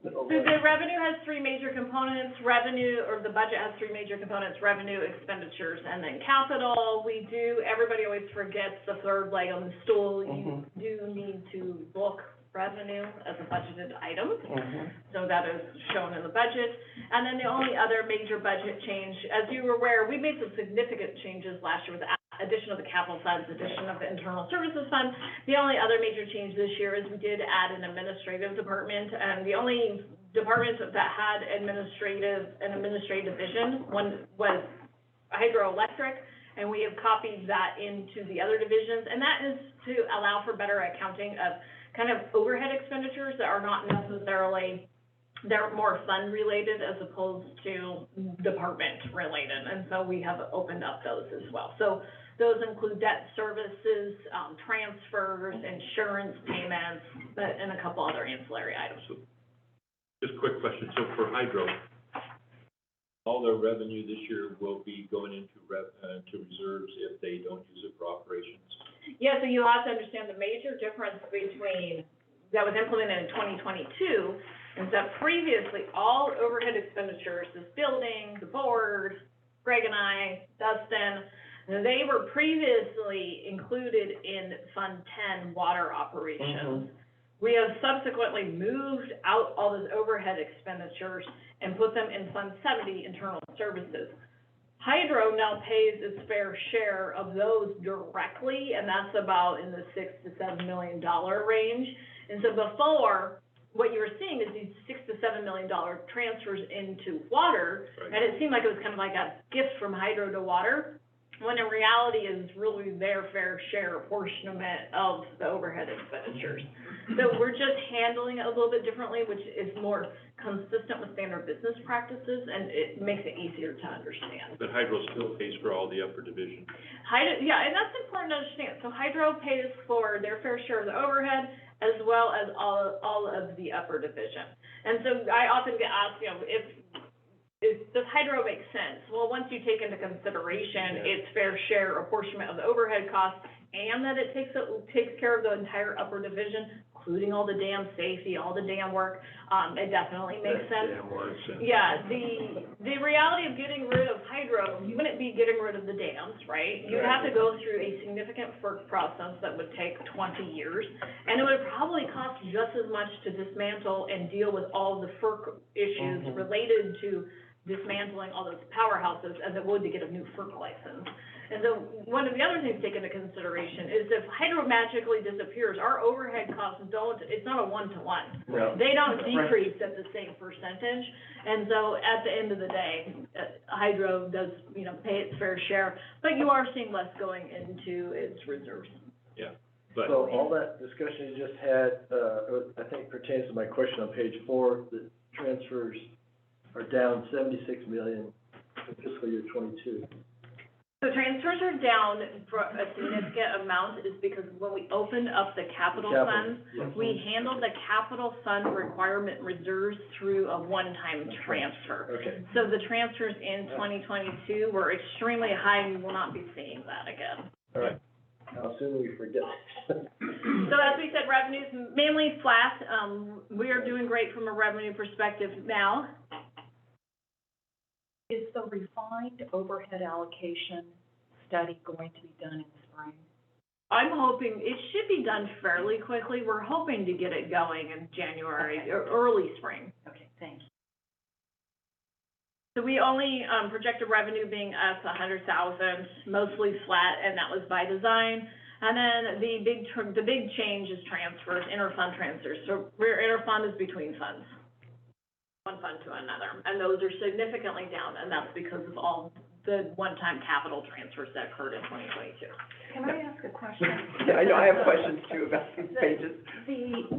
So the revenue has three major components, the budget has three major components, revenue, expenditures, and then capital. Everybody always forgets the third leg on the stool. You do need to book revenue as a budgeted item. So that is shown in the budget. And then the only other major budget change, as you were aware, we made some significant changes last year with the addition of the capital funds, addition of the internal services fund. The only other major change this year is we did add an administrative department, and the only department that had an administrative division, one was hydroelectric, and we have copied that into the other divisions, and that is to allow for better accounting of kind of overhead expenditures that are not necessarily, they're more fund-related as opposed to department-related, and so we have opened up those as well. So those include debt services, transfers, insurance payments, and a couple other ancillary items. Just a quick question, so for hydro, all their revenue this year will be going into to reserves if they don't use it for operations? Yeah, so you have to understand the major difference that was implemented in 2022 is that previously all overhead expenditures, this building, the board, Greg and I, Dustin, they were previously included in Fund 10 water operations. We have subsequently moved out all those overhead expenditures and put them in Fund 70 internal services. Hydro now pays its fair share of those directly, and that's about in the $6 to $7 million range. And so before, what you were seeing is these $6 to $7 million transfers into water, and it seemed like it was kind of like a gift from hydro to water, when in reality is really their fair share apportionment of the overhead expenditures. So we're just handling it a little bit differently, which is more consistent with standard business practices, and it makes it easier to understand. But hydro still pays for all the upper division. Hydro, yeah, and that's important to understand. So hydro pays for their fair share of the overhead, as well as all of the upper division. And so I often get asked, you know, if does hydro make sense? Well, once you take into consideration its fair share apportionment of the overhead costs, and that it takes care of the entire upper division, including all the dam safety, all the dam work, it definitely makes sense. Yeah, the reality of getting rid of hydro, you wouldn't be getting rid of the dams, right? You'd have to go through a significant FERC process that would take 20 years, and it would probably cost just as much to dismantle and deal with all the FERC issues related to dismantling all those powerhouses as it would to get a new FERC license. And so one of the other things to take into consideration is if hydro magically disappears, our overhead costs it's not a one-to-one. No. They don't decrease at the same percentage. And so at the end of the day, hydro does, you know, pay its fair share, but you are seeing less going into its reserves. Yeah, but. So all that discussion you just had, I think pertains to my question on page 4, the transfers are down 76 million in fiscal year 22. So transfers are down for a significant amount is because when we opened up the capital funds, we handled the capital fund requirement reserves through a one-time transfer. Okay. So the transfers in 2022 were extremely high, and we will not be seeing that again. All right. How soon we forget. So as we said, revenue's mainly flat. We are doing great from a revenue perspective now. Is the refined overhead allocation study going to be done in the spring? I'm hoping, it should be done fairly quickly. We're hoping to get it going in January, or early spring. Okay, thank you. So we only projected revenue being up 100,000, mostly flat, and that was by design. And then the big change is transfers, interfund transfers. So where interfund is between funds, one fund to another, and those are significantly down, and that's because of all the one-time capital transfers that occurred in 2022. Can I ask a question? Yeah, I know, I have questions too about these pages. We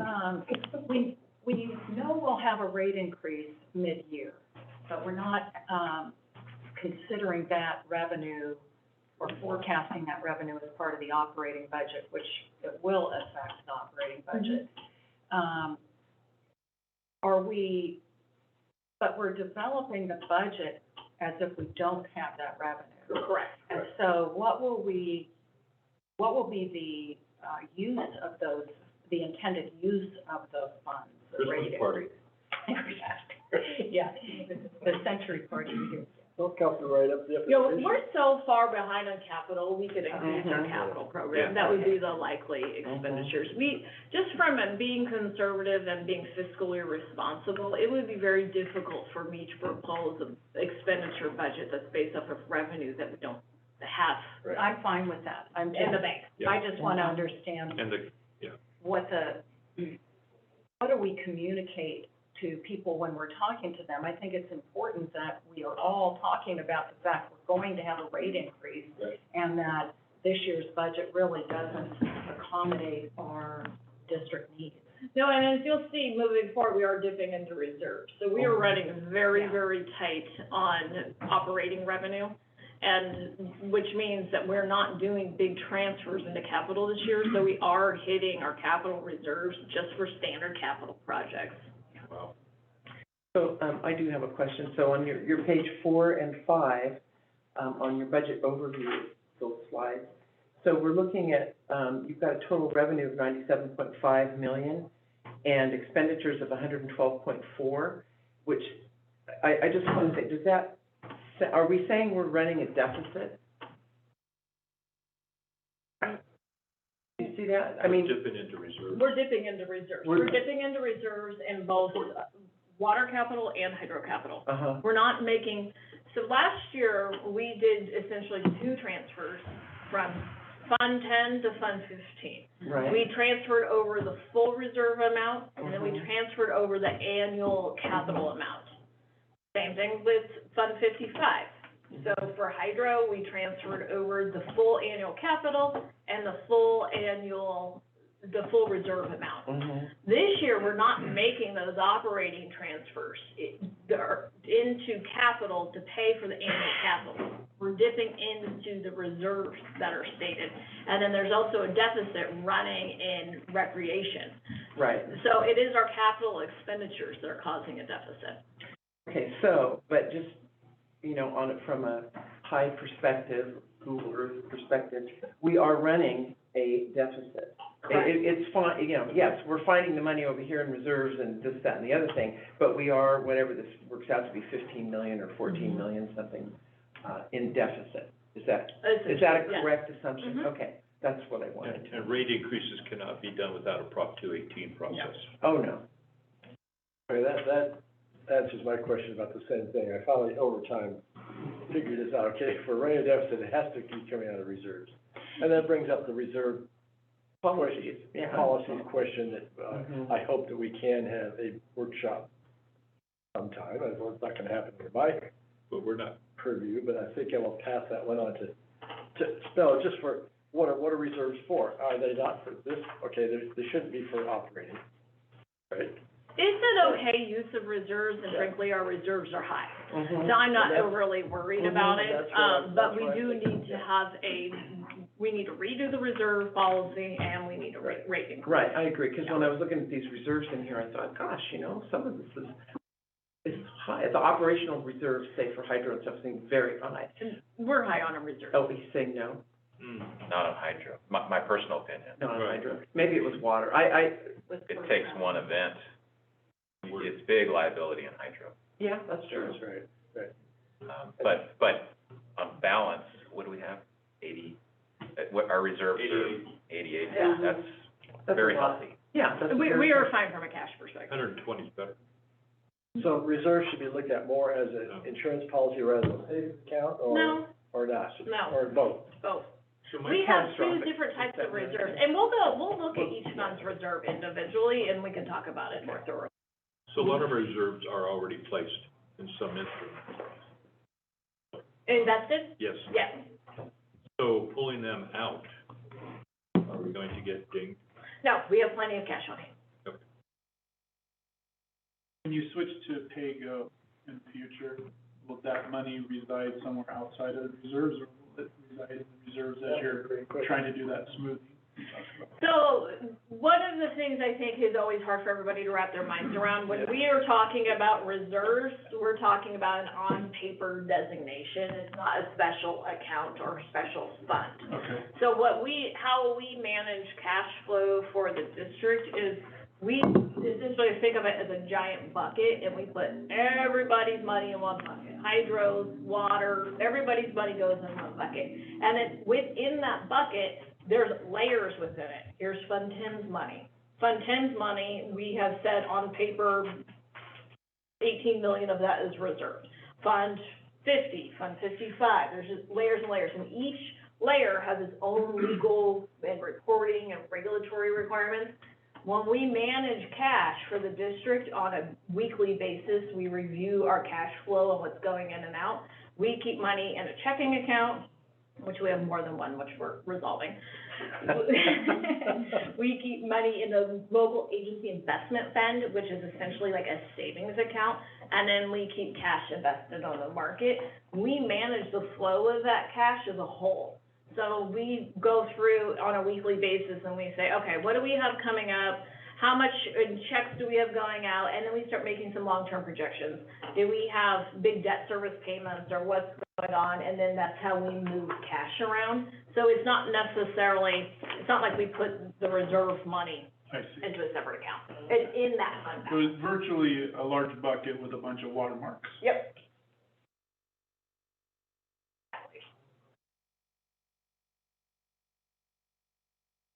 know we'll have a rate increase mid-year, but we're not, considering that revenue or forecasting that revenue as part of the operating budget, which it will affect the operating budget. But we're developing the budget as if we don't have that revenue. Correct. And so what will be the use of those, the intended use of those funds? The rate Christmas increase? Yeah, the century party. Don't count the write-up. You know, we're so far behind on capital, we could increase our capital program. That would be the likely expenditures. We, just from being conservative and being fiscally responsible, it would be very difficult for me to propose an expenditure budget that's based off of revenue that we don't have I'm fine with that. I'm in the bank. I just want to understand And what do we communicate to people when we're talking to them. I think it's important that we are all talking about the fact we're going to have a rate increase, and that this year's budget really doesn't accommodate our district needs. No, and as you'll see, moving forward, we are dipping into reserves. So we are running very, very tight on operating revenue, and which means that we're not doing big transfers into capital this year, so we are hitting our capital reserves just for standard capital projects. wow. So, I do have a question. So on your page 4 and 5, on your budget overview, those slides, so we're looking at, you've got a total revenue of 97.5 million and expenditures of 112.4, which I just want to say, does that, are we saying we're running a deficit? Do you see that? I mean, Dipping into reserves. We're dipping into reserves. We're dipping into reserves in both water capital and hydro capital. We're not making, so last year, we did essentially 2 transfers from Fund 10 to Fund 15. Right. We transferred over the full reserve amount, and then we Mhm. transferred over the annual capital amount. Same thing with Fund 55. So for hydro, we transferred over the full annual capital and the full reserve amount. Mhm. This year, we're not making those operating transfers into capital to pay for the annual capital. We're dipping into the reserves that are stated. And then there's also a deficit running in recreation. Right. So it is our capital expenditures that are causing a deficit. Okay, so, but just, on it from a high perspective, Google Earth perspective, we are running a deficit. Correct. It's fine, yes, we're finding the money over here in reserves and this, that, and the other thing, but we are, whatever this works out to be, 15 million or 14 million something, in deficit. Is that a Yes. correct assumption? Mhm. Okay, that's what I wanted. And rate increases cannot be done without a Prop 218 process. Oh, no. Okay, that answers my question about the same thing. I finally, over time, figured this out. Okay, for running a deficit, it has to be coming out of reserves. And that brings up the reserve Policies, yeah. policies question that, Mhm. I hope that we can have a workshop sometime. I know it's not gonna happen in my But we're not, purview, but I think I will pass that one on to spell just for, what are reserves for? Are they not for this? Okay, they shouldn't be for operating, right? It's an okay use of reserves, and Yeah. frankly, our reserves are high. Mhm. So I'm not That's- overly worried Mhm, about it, that's what but we that's do what I think, need to yeah. have we need to redo the reserve policy, and we need a Right. rate increase. Right, I agree, because when I was looking at these reserves in here, I thought, gosh, some of this is high. The operational reserves, say for hydro and stuff, seem very high. And we're high on a reserve. Oh, he's saying no? Not on hydro, my personal opinion. No, on Right. hydro. Maybe it was water. It takes one event, it's big liability in hydro. Yeah, that's true. That's right. But on balance, what do we have? 80, what, our reserves are 88, Yeah. that's That's very a lot. healthy. Yeah, that's We very- are fine from a cash perspective. 120 is better. So reserves should be looked at more as an insurance policy rather than a savings account, No, or not? No. Or both? both. So We have two catastrophic. different types of Is that reserves, and we'll look at each fund's reserve individually, and we can talk about it more thoroughly. So a lot of our reserves are already placed in some instruments. Invested? Yes. Yes. So pulling them out, are we going to get dinged? No, we have plenty of cash on hand. When you switch to pay-go in the future, will that money reside somewhere outside of the reserves, or will it reside in the reserves as you're trying to do that smoothing? So, one of the things I think is always hard for everybody to wrap their minds around, when we are talking about reserves, we're talking about an on-paper designation. It's not a special account or special fund. Okay. So how we manage cash flow for the district is, we essentially think of it as a giant bucket, and we put everybody's money in one bucket. Hydro, water, everybody's money goes in one bucket. And then within that bucket, there's layers within it. Here's Fund 10's money. Fund 10's money, we have said on paper, 18 million of that is reserved. Fund 50, Fund 55, there's just layers and layers, and each layer has its own legal and reporting and regulatory requirements. When we manage cash for the district on a weekly basis, we review our cash flow and what's going in and out. We keep money in a checking account, which we have more than one, which we're resolving. We keep money in a local agency investment fund, which is essentially like a savings account, and then we keep cash invested on the market. We manage the flow of that cash as a whole. So we go through on a weekly basis and we say, okay, what do we have coming up? How much in checks do we have going out? And then we start making some long-term projections. Do we have big debt service payments or what's going on? And then that's how we move cash around. So it's not like we put the reserve money I see. into a separate account. It's in that fund So balance. it's virtually a large bucket with a bunch of watermarks. Yep.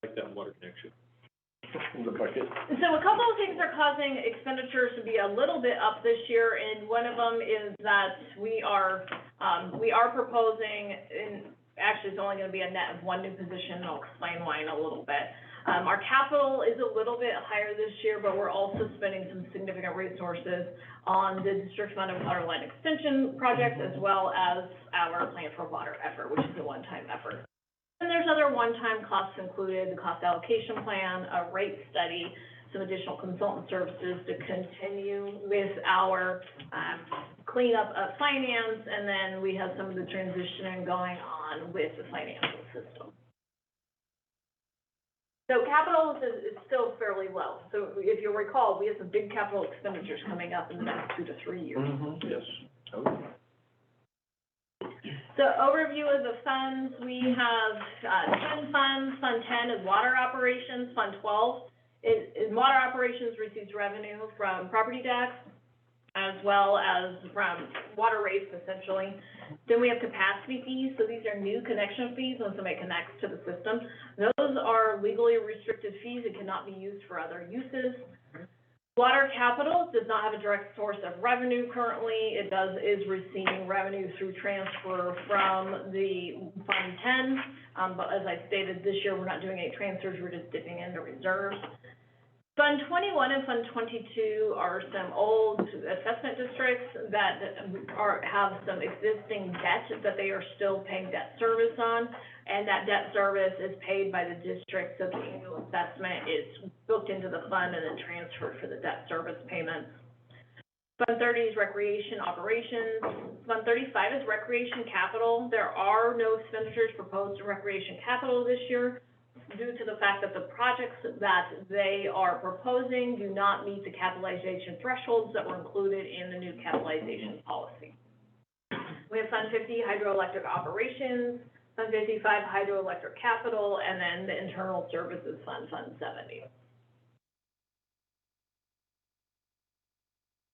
Like that water connection. In the bucket. So a couple of things are causing expenditures to be a little bit up this year, and one of them is that we are proposing actually, it's only gonna be a net of one new position, and I'll explain why in a little bit. Our capital is a little bit higher this year, but we're also spending some significant resources on the district fund and water line extension projects, as well as our Plan for Water effort, which is a one-time effort. And there's other one-time costs included, the cost allocation plan, a rate study, some additional consultant services to continue with our, cleanup of finance, and then we have some of the transitioning going on with the financial system. So capital is still fairly low. So if you'll recall, we have some big capital expenditures coming up in the next 2 to 3 years. Yes. So overview of the funds, we have, 10 funds. Fund 10 is water operations. Fund 12 is water operations receives revenue from property tax, as well as from water rates, essentially. Then we have capacity fees, so these are new connection fees when somebody connects to the system. Those are legally restricted fees and cannot be used for other uses. Water capital does not have a direct source of revenue currently. It is receiving revenue through transfer from the Fund 10, but as I stated, this year we're not doing any transfers, we're just dipping into reserves. Fund 21 and Fund 22 are some old assessment districts that have some existing debt that they are still paying debt service on, and that debt service is paid by the district, so the annual assessment is booked into the fund and then transferred for the debt service payments. Fund 30 is recreation operations. Fund 35 is recreation capital. There are no expenditures proposed in recreation capital this year, due to the fact that the projects that they are proposing do not meet the capitalization thresholds that were included in the new capitalization policy. We have Fund 50, hydroelectric operations, Fund 55, hydroelectric capital, and then the internal services fund, Fund 70.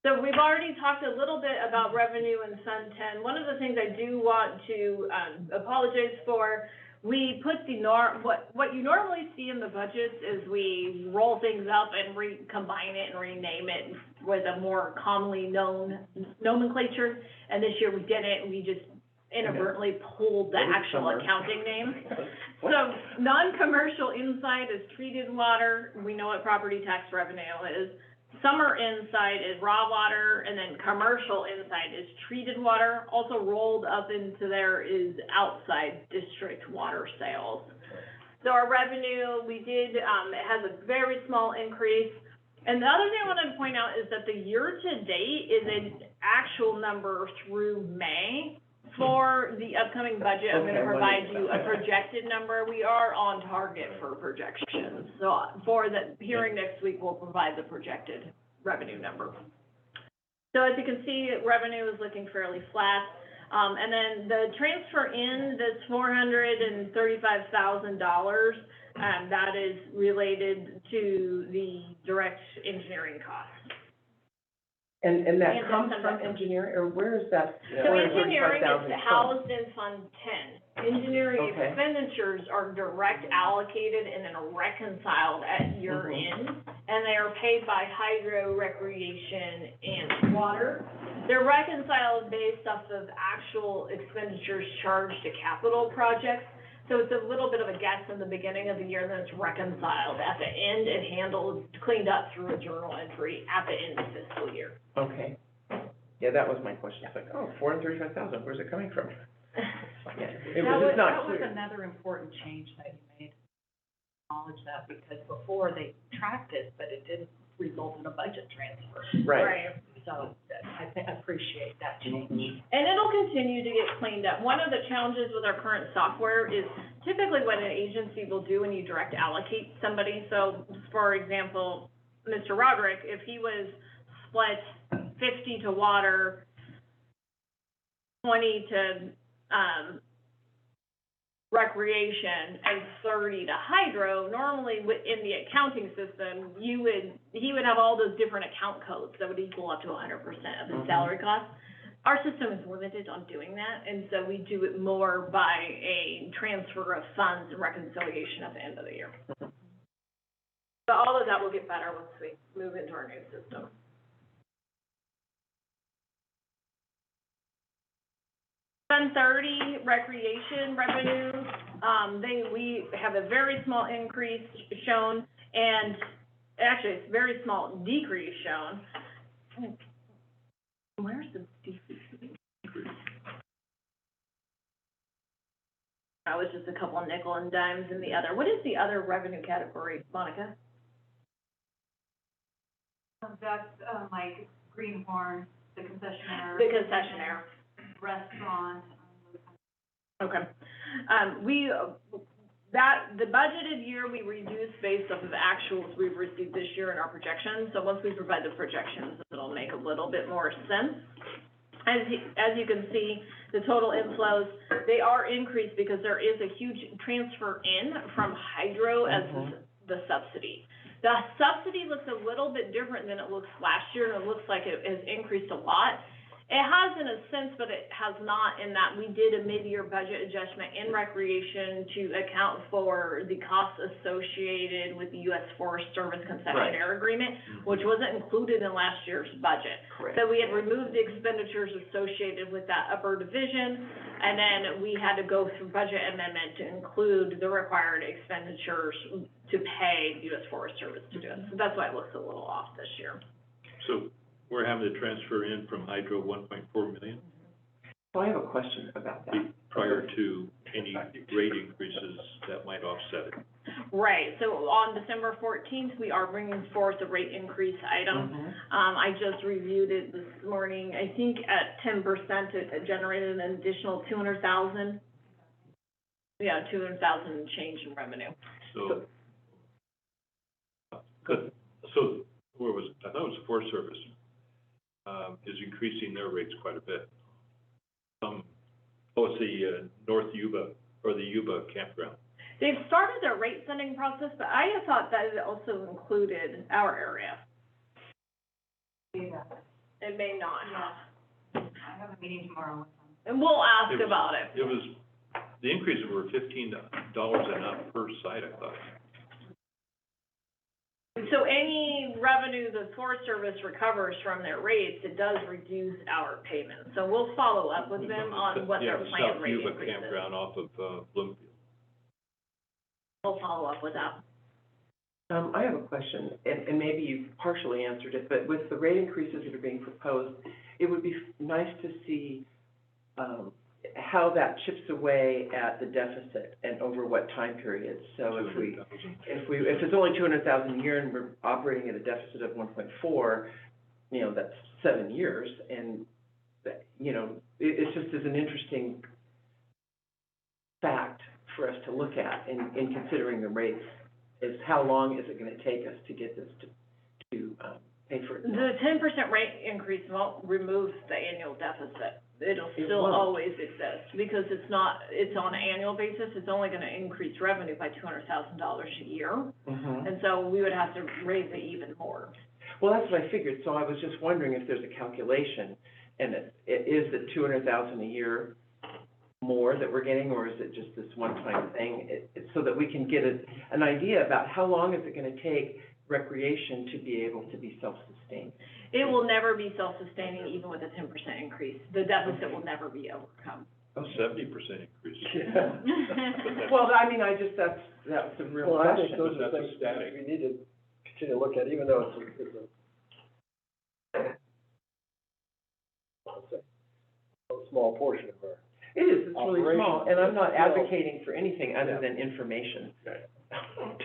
So we've already talked a little bit about revenue in Fund 10. One of the things I do want to apologize for, we put what you normally see in the budgets is we roll things up and combine it and rename it with a more commonly known nomenclature. And this year we didn't. We just inadvertently pulled the actual accounting name. So non-commercial inside is treated water. We know what property tax revenue is. Summer inside is raw water, and then commercial inside is treated water. Also rolled up into there is outside district water sales. So our revenue, we did, it has a very small increase. And the other thing I wanted to point out is that the year-to-date is an actual number through May. For the upcoming budget, I'm gonna provide you a projected number. We are on target for projections. So for the hearing next week, we'll provide the projected revenue number. So as you can see, revenue is looking fairly flat. And then the transfer in this $435,000, that is related to the direct engineering costs. And that comes from engineering, or where is that? So engineering is housed from? in Fund 10. Engineering Okay. expenditures are direct allocated and then reconciled at year end, and they are paid by hydro, recreation, and water. They're reconciled based off of actual expenditures charged to capital projects. So it's a little bit of a guess in the beginning of the year, then it's reconciled at the end and handled, cleaned up through a journal entry at the end of fiscal year. Okay. Yeah, that was my question. It's like, oh, $435,000, where's it coming from? Yeah, it was just not clear. That was another important change that you made. Acknowledge that, because before they tracked it, but it didn't result in a budget transfer. Right. So I appreciate that change. And it'll continue to get cleaned up. One of the challenges with our current software is typically what an agency will do when you direct allocate somebody. So for example, Mr. Roderick, if he was split 50 to water, 20 to recreation, and 30 to hydro, normally in the accounting system, he would have all those different account codes that would equal up to 100% of his salary costs. Our system is limited on doing that, and so we do it more by a transfer of funds and reconciliation at the end of the year. But all of that will get better once we move into our new system. Fund 30, recreation revenue, we have a very small increase shown, and actually, it's very small decrease shown. Where's the decrease? That was just a couple of nickel and dimes in the other. What is the other revenue category, Monica? That's, like Greenhorn, the concessionaire. The concessionaire. Restaurant. Okay. The budgeted year, we reduced based off of the actuals we've received this year in our projections. So once we provide the projections, it'll make a little bit more sense. As you can see, the total inflows, they are increased because there is a huge transfer in from hydro as the subsidy. The subsidy looks a little bit different than it looks last year, and it looks like it has increased a lot. It has in a sense, but it has not, in that we did a mid-year budget adjustment in recreation to account for the costs associated with the U.S. Forest Service concessionaire agreement, which wasn't included in last year's budget. Correct. So we had removed the expenditures associated with that upper division, and then we had to go through budget amendment to include the required expenditures to pay the U.S. Forest Service to do it. So that's why it looks a little off this year. So we're having to transfer in from hydro 1.4 million So I have a question about that. prior to any rate increases that might offset it. Right, so on December 14th, we are bringing forth a rate increase item. I just reviewed it this morning. I think at 10%, it generated an additional 200,000. Yeah, 200,000 change in revenue. So, so where was it? I thought it was the Forest Service, is increasing their rates quite a bit. It's the North Yuba, or the Yuba campground. They've started their rate setting process, but I had thought that it also included our area. It may not have. I have a meeting tomorrow with them. And we'll ask about it. It was, the increases were $15 and up per site, I thought. So any revenue the Forest Service recovers from their rates, it does reduce our payment. So we'll follow up with them on what their planned rate increase is. Yeah, the South Yuba campground off of Bloomfield. We'll follow up with that. I have a question, and maybe you've partially answered it, but with the rate increases that are being proposed, it would be nice to see, how that chips away at the deficit and over what time period. So if it's only 200,000 a year and we're operating at a deficit of 1.4, that's 7 years, and that, it just is an interesting fact for us to look at in considering the rates, is how long is it gonna take us to get this to pay for itself? The 10% rate increase won't remove the annual deficit. It'll still always exist, because it's on an annual basis, it's only gonna increase revenue by $200,000 a year. And so we would have to raise it even more. Well, that's what I figured, so I was just wondering if there's a calculation, and is it 200,000 a year more that we're getting, or is it just this one-time thing? So that we can get an idea about how long is it gonna take recreation to be able to be self-sustained. It will never be self-sustaining, even with a 10% increase. The deficit will never be overcome. 70% increase. Yeah. Well, I mean, that's a real Well, I question. think those are That's a things static. we need to continue to look at, even though it's a small portion of our. It is, it's really small, Operation. and I'm not Yeah. advocating for anything other than information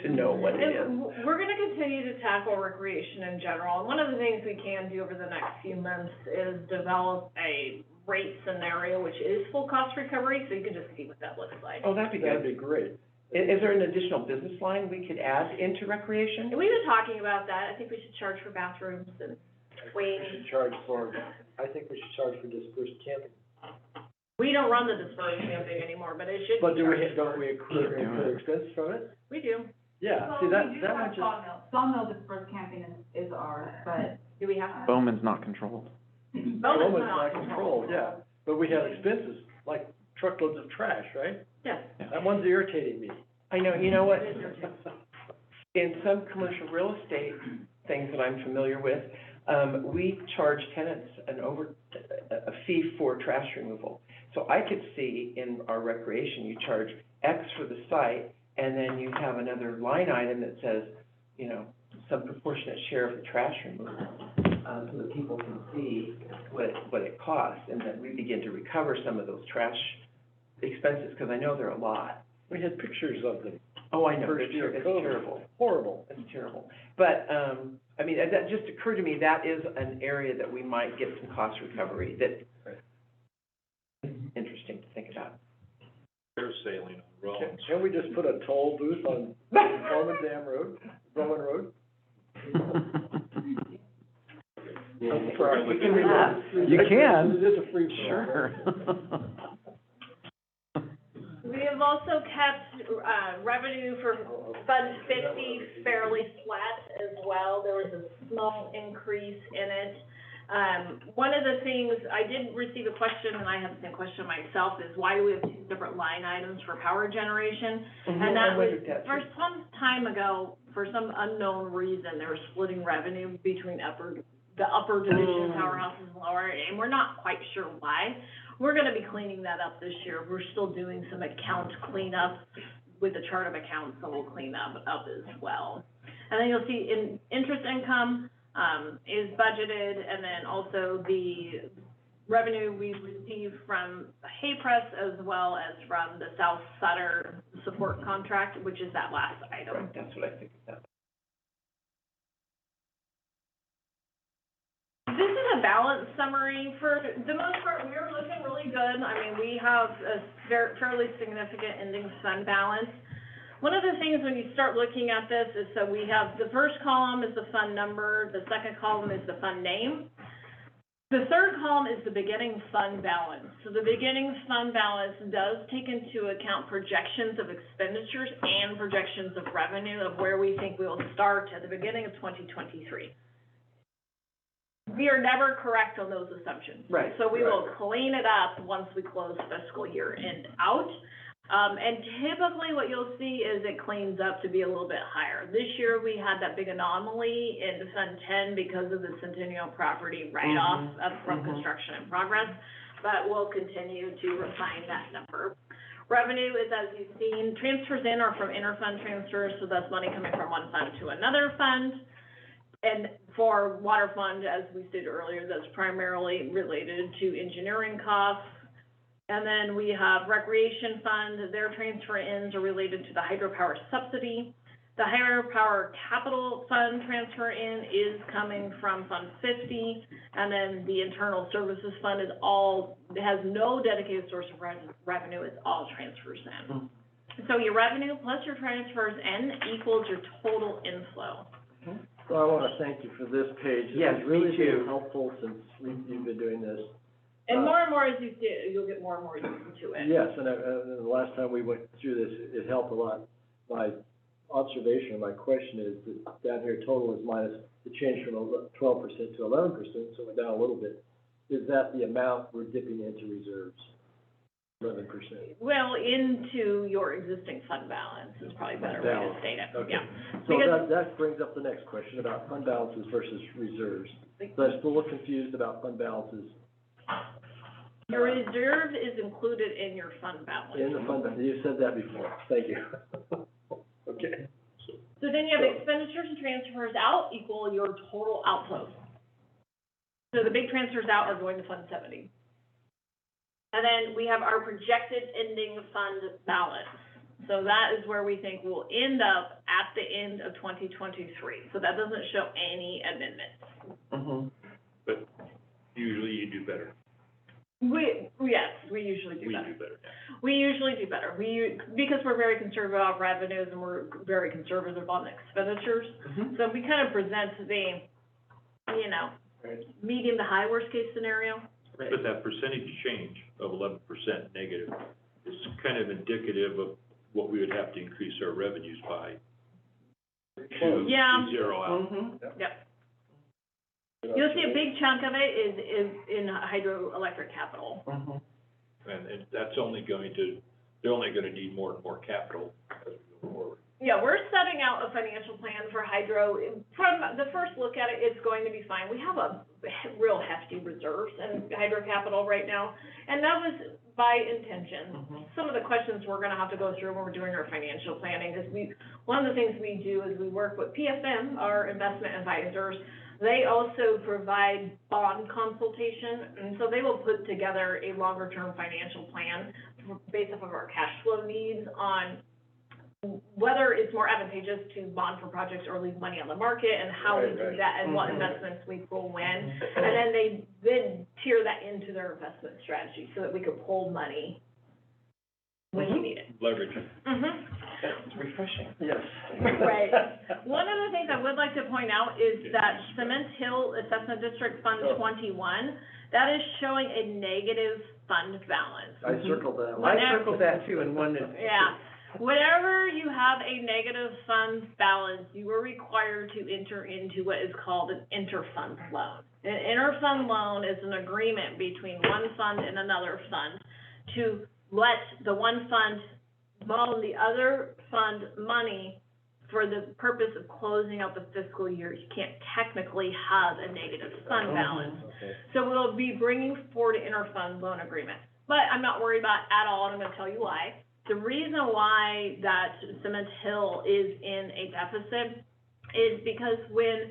to know what it is. And we're gonna continue to tackle recreation in general, and one of the things we can do over the next few months is develop a rate scenario, which is full cost recovery, so you can just see what that looks like. Oh, that'd be That'd good. be great. Is there an additional business line we could add into recreation? And we've been talking about that. I think we should charge for bathrooms and We waiting. should charge for, I think we should charge for dispersed camping. We don't run the dispersed camping anymore, but it should But be do we, charged. don't we incur expense from it? We do. Yeah, see, that much is. Sawmill dispersed camping is ours, but. Do we have? Bowman's not controlled. Bowman's not controlled, yeah, but we have expenses, like truckloads of trash, right? Yes. That one's irritating me. I know, you know what? In some commercial real estate things that I'm familiar with, we charge tenants a fee for trash removal. So I could see in our recreation, you charge X for the site, and then you have another line item that says, you know, some proportionate share of the trash removal, so that people can see what it costs, and then we begin to recover some of those trash expenses, because I know they're a lot. We had pictures of them. Oh, I know, First it's year of it's COVID. terrible. Horrible. It's terrible. But, I mean, that just occurred to me, that is an area that we might get some cost recovery that is interesting to think about. They're sailing on Rollins. Can we just put a toll booth on Bowman Dam Road, Bowman Road? We can remove. You can. It is a free for all. Sure. We have also kept, revenue for Fund 50 fairly flat as well. There was a small increase in it. One of the things, I did receive a question, and I have the same question myself, is why do we have two different line items for power generation? And that was, for some time ago, for some unknown reason, they were splitting revenue between the upper division powerhouses and lower, and we're not quite sure why. We're gonna be cleaning that up this year. We're still doing some account cleanup with the chart of accounts, so we'll clean that up as well. And then you'll see in interest income, is budgeted, and then also the revenue we received from Hay Press as well as from the South Sutter support contract, which is that last item. Right, that's what I think of that. This is a balance summary. For the most part, we're looking really good. I mean, we have a fairly significant ending fund balance. One of the things when you start looking at this is, so we have the first column is the fund number, the second column is the fund name. The third column is the beginning fund balance. So the beginning fund balance does take into account projections of expenditures and projections of revenue of where we think we will start at the beginning of 2023. We are never correct on those assumptions. Right. So we will clean it up once we close fiscal year end out. And typically what you'll see is it cleans up to be a little bit higher. This year we had that big anomaly in Fund 10 because of the Centennial property write-off from construction in progress, but we'll continue to refine that number. Revenue is, as you've seen, transfers in are from interfund transfers, so that's money coming from one fund to another fund. And for water fund, as we stated earlier, that's primarily related to engineering costs. And then we have recreation fund, their transfer ins are related to the hydropower subsidy. The hydropower capital fund transfer in is coming from Fund 50. And then the internal services fund is it has no dedicated source of revenue, it's all transfers in. So your revenue plus your transfers in equals your total inflow. So I want to thank you for this page. Yes, It's really me too. been helpful since you've been doing this. And more as you do, you'll get more and more used to it. Yes, and the last time we went through this, it helped a lot. My observation, my question is that down here total is minus, it changed from 12% to 11%, so we're down a little bit. Is that the amount we're dipping into reserves? 11%? Well, into your existing fund balance is probably a better way to state it, Okay. yeah. So Because- that brings up the next question about fund balances versus reserves. So I'm still a little confused about fund balances. Your reserve is included in your fund balance. In the fund, you said that before, thank you. Okay. So then you have expenditures and transfers out equal your total outflows. So the big transfers out are going to Fund 70. And then we have our projected ending fund balance. So that is where we think we'll end up at the end of 2023. So that doesn't show any amendments. But usually you do better. Yes, we usually do better. We do better, yeah. We usually do better. Because we're very conservative on revenues and we're very conservative on expenditures. So we kind of present the, medium to high worst case scenario. But that percentage change of 11% negative is kind of indicative of what we would have to increase our revenues by to zero out. Yep. You'll see a big chunk of it is in hydroelectric capital. And that's only they're only gonna need more and more capital as we go forward. Yeah, we're setting out a financial plan for hydro. From the first look at it, it's going to be fine. We have a real hefty reserves in hydro capital right now, and that was by intention. Some of the questions we're gonna have to go through when we're doing our financial planning is one of the things we do is we work with PFM, our investment advisors. They also provide bond consultation, and so they will put together a longer-term financial plan based off of our cash flow needs on whether it's more advantageous to bond for projects or leave money on the market, and how we do that, and what investments we pull when. And then they tier that into their investment strategy so that we could pull money when we need it. Leverage. It's refreshing. Yes. Right. One of the things I would like to point out is that Cement Hill Assessment District Fund 21, that is showing a negative fund balance. I circled that one. I circled that too and wondered. Yeah. Whenever you have a negative fund balance, you are required to enter into what is called an interfund loan. An interfund loan is an agreement between one fund and another fund to let the one fund loan the other fund money for the purpose of closing out the fiscal year. You can't technically have a negative fund balance. So we'll be bringing forward an interfund loan agreement. But I'm not worried about it at all, and I'm gonna tell you why. The reason why that Cement Hill is in a deficit is because when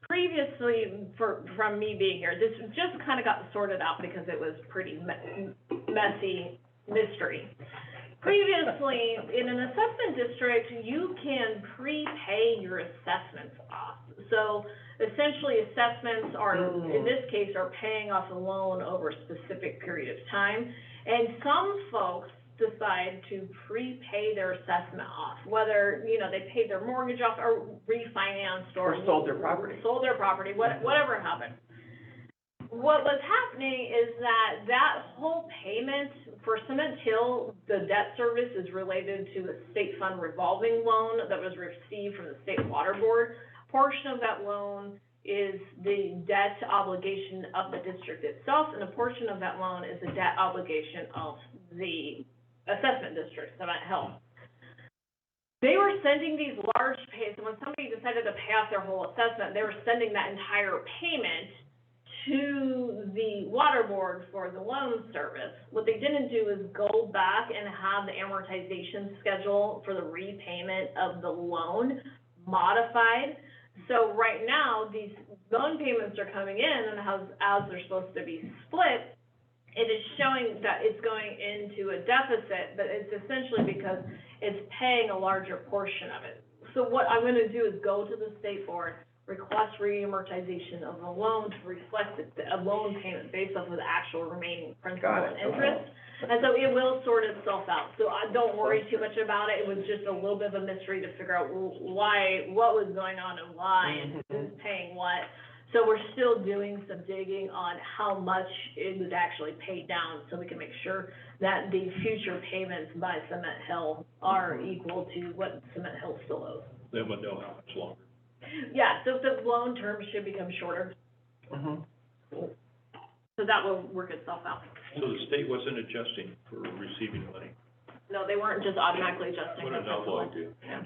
previously, from me being here, this just kind of got sorted out because it was pretty messy mystery. Previously, in an assessment district, you can prepay your assessments off. So essentially, assessments are, in this case, are paying off a loan over a specific period of time. And some folks decide to prepay their assessment off, whether, they paid their mortgage off or refinanced or sold their property. Whatever happened. What was happening is that whole payment for Cement Hill, the debt service is related to a state fund revolving loan that was received from the state water board. A portion of that loan is the debt obligation of the district itself, and a portion of that loan is the debt obligation of the assessment district, Cement Hill. They were sending these large pays, and when somebody decided to pay off their whole assessment, they were sending that entire payment to the water board for the loan service. What they didn't do is go back and have the amortization schedule for the repayment of the loan modified. So right now, these loan payments are coming in, and as they're supposed to be split, it is showing that it's going into a deficit, but it's essentially because it's paying a larger portion of it. So what I'm gonna do is go to the state board, request re-amortization of the loan to reflect a loan payment based off of the actual remaining principal and interest. And so it will sort itself out. So don't worry too much about it. It was just a little bit of a mystery to figure out what was going on and why, and who's paying what. So we're still doing some digging on how much it was actually paid down, so we can make sure that the future payments by Cement Hill are equal to what Cement Hill still owes. Then we'll know how much longer. Yeah, so the loan term should become shorter. So that will work itself out. So the state wasn't adjusting for receiving money? No, they weren't just automatically adjusting. What a novel idea. Yeah.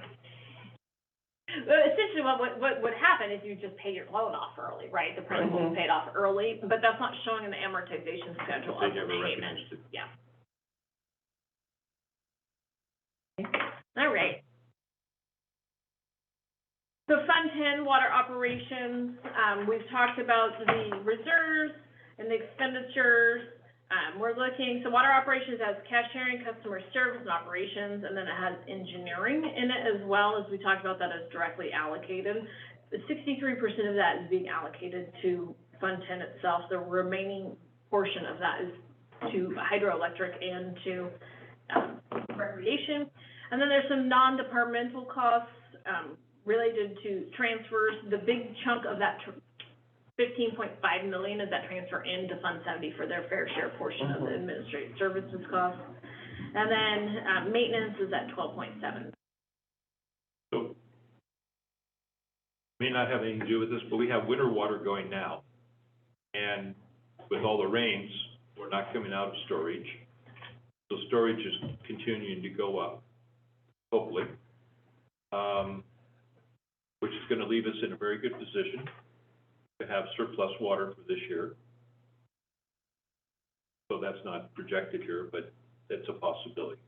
Essentially, what would happen is you just pay your loan off early, right? The principal is paid off early, but that's not showing in the amortization schedule They of the never payment. recognized it. Yeah. All right. So Fund 10, water operations, we've talked about the reserves and the expenditures. We're looking, so water operations has cash sharing, customer service, and operations, and then it has engineering in it as well, as we talked about that is directly allocated. 63% of that is being allocated to Fund 10 itself. The remaining portion of that is to hydroelectric and to recreation. And then there's some non-departmental costs related to transfers. The big chunk of that 15.5 million is that transfer into Fund 70 for their fair share portion of the administrative services cost. And then maintenance is at 12.7. So, may not have anything to do with this, but we have winter water going now. And with all the rains, we're not coming out of storage. So storage is continuing to go up, hopefully. which is gonna leave us in a very good position to have surplus water for this year. So that's not projected here, but it's a possibility.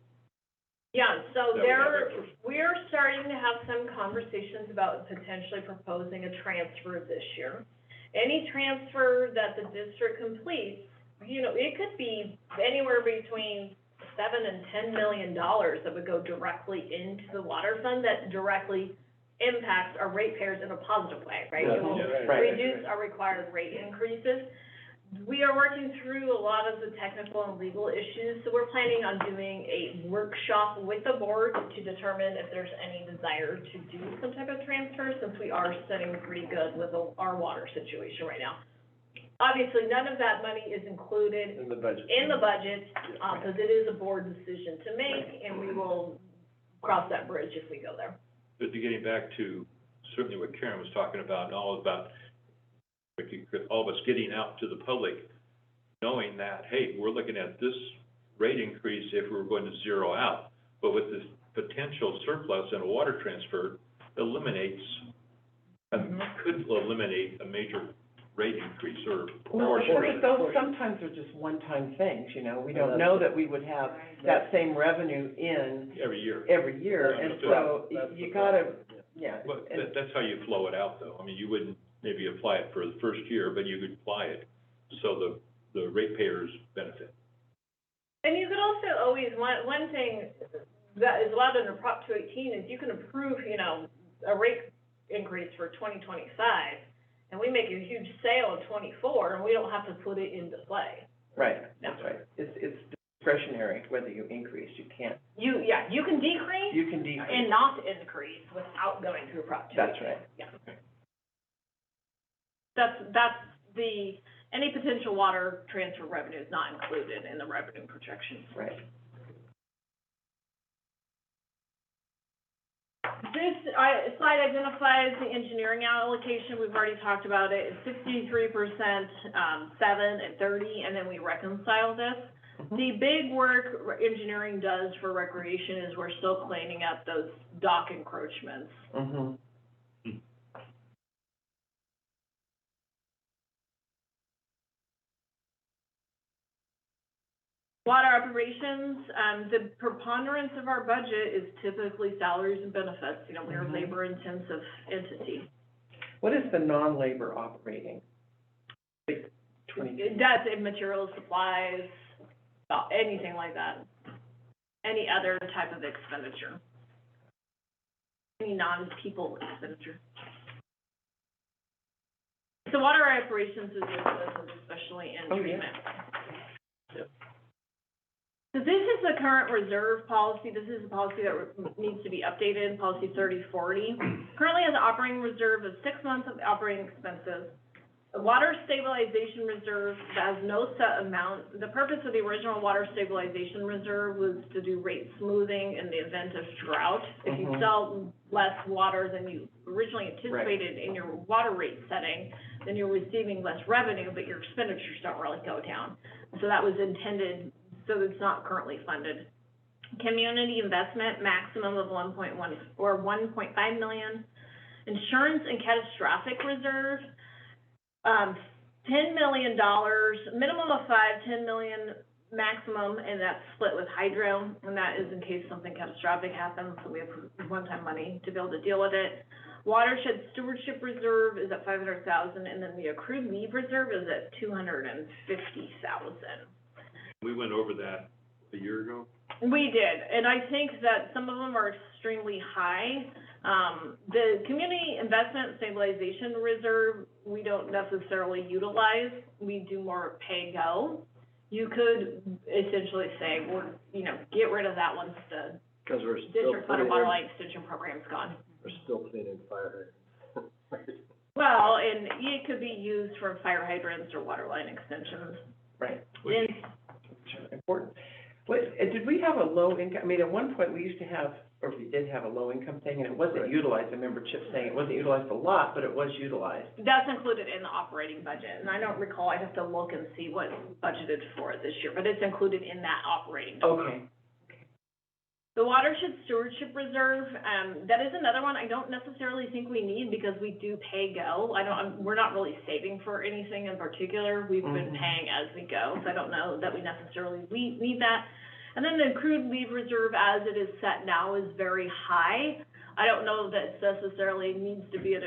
Yeah, so That we have extra. we're starting to have some conversations about potentially proposing a transfer this year. Any transfer that the district completes, you know, it could be anywhere between $7 and $10 million that would go directly into the water fund that directly impacts our ratepayers in a positive way, right? It will reduce our required rate increases. We are working through a lot of the technical and legal issues, so we're planning on doing a workshop with the board to determine if there's any desire to do some type of transfer, since we are sitting pretty good with our water situation right now. Obviously, none of that money is included In the budget. because it is a board decision to make, and we will cross that bridge if we go there. But getting back to certainly what Karen was talking about, and all about all of us getting out to the public, knowing that, hey, we're looking at this rate increase if we were going to zero out, but with this potential surplus and a water transfer, eliminates, could eliminate a major rate increase or. Well, sure, but those sometimes are just one-time things, you know, we don't know that we would have that same revenue in Every year. and so you gotta, Well, that's how you flow it out, though. I mean, you wouldn't maybe apply it for the first year, but you could apply it so the ratepayers benefit. And you could also always, one thing that is allowed under Prop 218 is you can approve, you know, a rate increase for 2025, and we make a huge sale in 24, and we don't have to put it into play. right, that's right. It's discretionary whether you increase, you can't. You can decrease. You can decrease. And not increase without going through Prop 218. That's right. Yeah. That's any potential water transfer revenue is not included in the revenue projections. Right. This slide identifies the engineering allocation. We've already talked about it. It's 63%, 7 and 30, and then we reconcile this. The big work engineering does for recreation is we're still cleaning up those dock encroachments. Water operations, the preponderance of our budget is typically salaries and benefits. You know, we're a labor-intensive entity. What is the non-labor operating? That's in materials, supplies, anything like that. Any other type of expenditure. Any non-people expenditure. So water operations is especially in treatment. So this is the current reserve policy. This is a policy that needs to be updated, policy 3040. Currently has an operating reserve of 6 months of operating expenses. A water stabilization reserve that has no set amount. The purpose of the original water stabilization reserve was to do rate smoothing in the event of drought. If you sell less water than you originally anticipated in your water rate setting, then you're receiving less revenue, but your expenditures don't really go down. So that was intended, so it's not currently funded. Community investment, maximum of 1.1 or 1.5 million. Insurance and catastrophic reserve, $10 million, minimum of 10 million maximum, and that's split with hydro, and that is in case something catastrophic happens, so we have one-time money to be able to deal with it. Watershed stewardship reserve is at 500,000, and then the accrued leave reserve is at 250,000. We went over that a year ago. We did, and I think that some of them are extremely high. The community investment stabilization reserve, we don't necessarily utilize. We do more pay-go. You could essentially say, get rid of that once the Because we're still district funded water line extension program's gone. We're still cleaning fire hydrants. Well, and it could be used for fire hydrants or water line extensions. Right. Then, Important. Did we have a low income, I mean, at one point, we used to have, or we did have a low income thing, and it wasn't utilized. I remember Chip saying it wasn't utilized a lot, but it was utilized. that's included in the operating budget, and I don't recall, I'd have to look and see what budgeted for this year, but it's included in that operating budget. Okay. The Watershed Stewardship Reserve, that is another one I don't necessarily think we need because we do pay go. We're not really saving for anything in particular. We've been paying as we go, so I don't know that we necessarily need that. And then the accrued leave reserve as it is set now is very high. I don't know that it necessarily needs to be at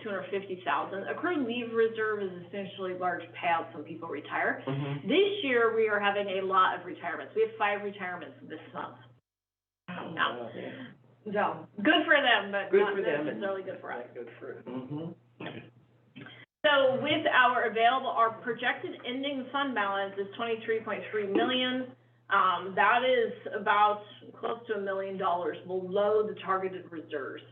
$250,000. Accrued leave reserve is essentially large payouts when people retire. This year, we are having a lot of retirements. We have 5 retirements this month. No. So, good for them, but not necessarily good for us. Good for it. So with our projected ending fund balance is $23.3 million. That is about close to $1 million below the targeted reserves.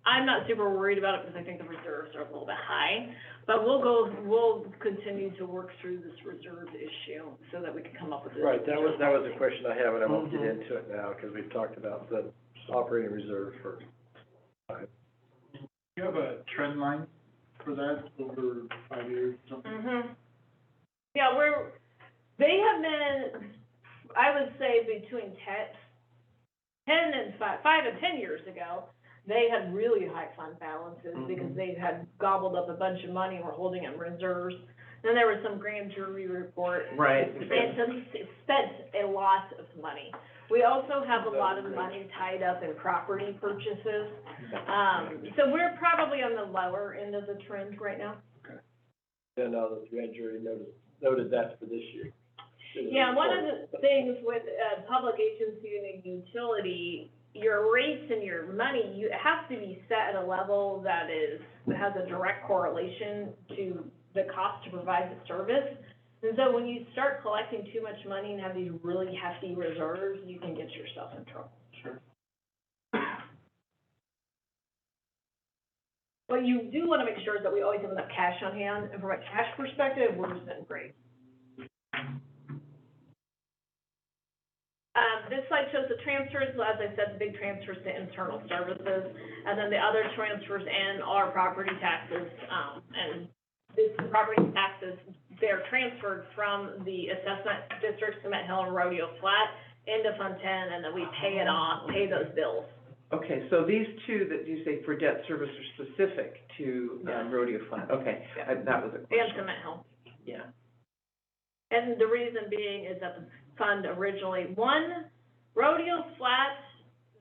I'm not super worried about it because I think the reserves are a little bit high, but we'll continue to work through this reserve issue so that we can come up with this. Right, that was a question I have, and I won't get into it now, because we've talked about the operating reserve for time. Do you have a trend line for that over 5 years or something? Yeah, they have been, I would say between 5 and 10 years ago, they had really high fund balances because they had gobbled up a bunch of money and were holding it in reserves. Then there was some grand jury report. Right. And so they spent a lot of money. We also have a lot of money tied up in property purchases. So we're probably on the lower end of the trend right now. Okay. Yeah, now the grand jury noted that for this year. Yeah, one of the things with a public agency and a utility, your rates and your money, it has to be set at a level that has a direct correlation to the cost to provide the service. And so when you start collecting too much money and have these really hefty reserves, you can get yourself in trouble. Sure. What you do want to make sure is that we always have enough cash on hand, and from a cash perspective, we're just been great. This slide shows the transfers, as I said, the big transfers to internal services, and then the other transfers in are property taxes, and this property taxes, they're transferred from the assessment districts, Cement Hill and Rodeo Flat, into Fund 10, and then we pay those bills. Okay, so these two that you say for debt service are specific to Rodeo Fund, okay, Yeah. That was a question. And Cement Hill. Yeah. And the reason being is that the fund originally, Rodeo Flat,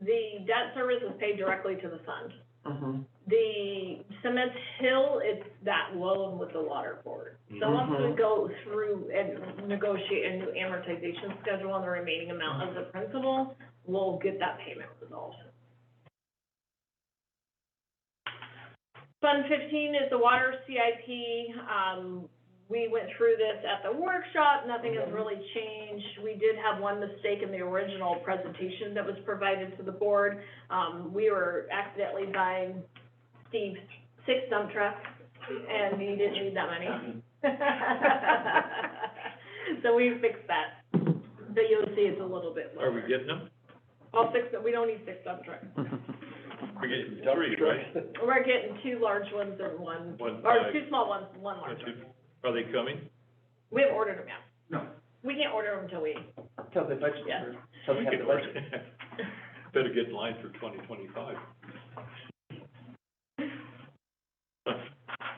the debt service is paid directly to the fund. The Cement Hill, it's that loan with the water board. So once we go through and negotiate a new amortization schedule on the remaining amount of the principal, we'll get that payment resolved. Fund 15 is the water CIP. We went through this at the workshop, nothing has really changed. We did have one mistake in the original presentation that was provided to the board. We were accidentally buying Steve 6 dump trucks, and he didn't need that many. So we fixed that. But you'll see it's a little bit lower. Are we getting them? All 6, we don't need 6 dump trucks. We're getting 3, right? We're getting 2 large ones and one, or 2 small ones, 1 large one. Are they coming? We haven't ordered them yet. No. We can't order them until we, Till the budget, Yeah. till we We have can the order budget. it. Better get in line for 2025.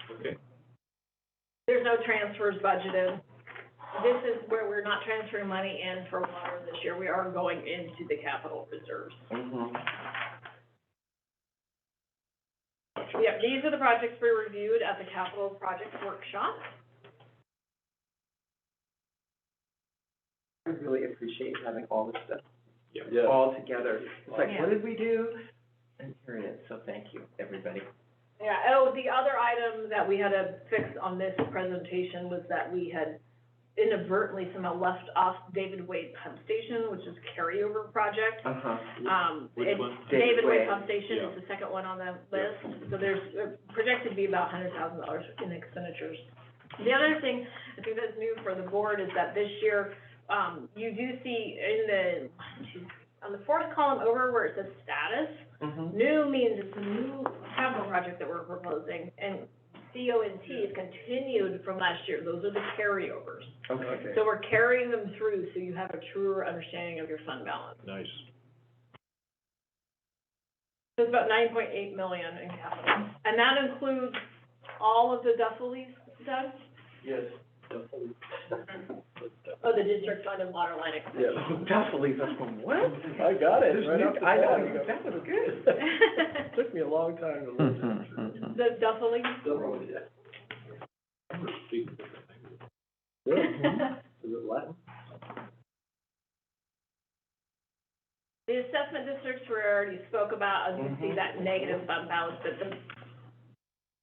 Okay. there's no transfers budgeted. This is where we're not transferring money in for water this year. We are going into the capital reserves. Yeah, these are the projects we reviewed at the capital projects workshop. I really appreciate having all this stuff Yeah. all together. It's like, Yeah. what did we do? And here it is, so thank you, everybody. Yeah, oh, the other item that we had to fix on this presentation was that we had inadvertently somehow left off David Wade Pump Station, which is a carryover project. Which It's one? David Wade Pump Station Yeah. is the second one on the list, so there's projected to be about $100,000 in expenditures. The other thing I think that's new for the board is that this year, you do see on the fourth column over where it says status, new means it's a new capital project that we're proposing, and CONT is continued from last year. Those are the carryovers. Okay. So we're carrying them through so you have a truer understanding of your fund balance. Nice. It's about 9.8 million in capital, and that includes all of the Duffleys, Doug? Yes. Oh, the district funded water line extension. Yeah. Duffley's, I was going, what? I got it, There's right new- off the I bat. know, that was good. Took me a long time to learn that. The Duffleys? Oh, yeah. I'm speaking different language. Really? Is it Latin? The assessment districts we already spoke about, as you see Mhm. that negative fund balance, but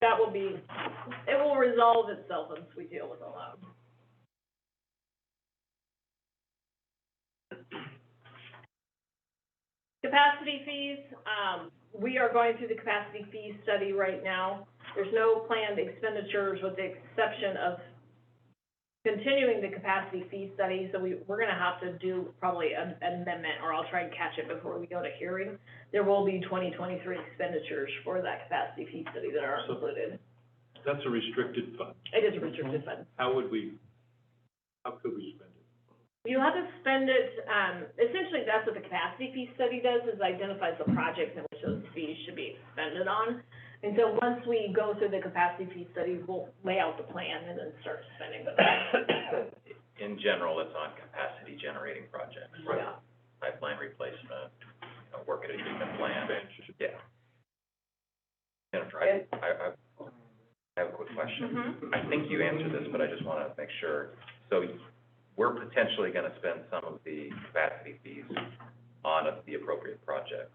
that will be, it will resolve itself once we deal with the loan. Capacity fees, we are going through the capacity fee study right now. There's no planned expenditures with the exception of continuing the capacity fee study, so we're gonna have to do probably an amendment, or I'll try and catch it before we go to hearing. There will be 2023 expenditures for that capacity fee study that are So- included. That's a restricted fund. It is a restricted fund. How could we spend it? You have to spend it, essentially, that's what the capacity fee study does, is identifies the projects in which those fees should be expended on. And so once we go through the capacity fee study, we'll lay out the plan and then start spending the In general, it's on capacity generating projects. Yeah. Pipeline replacement, work at a treatment plant. Expansion. Yeah. Jennifer, I have a quick question. Mhm. I think you answered this, but I just want to make sure. So we're potentially going to spend some of the capacity fees on the appropriate projects.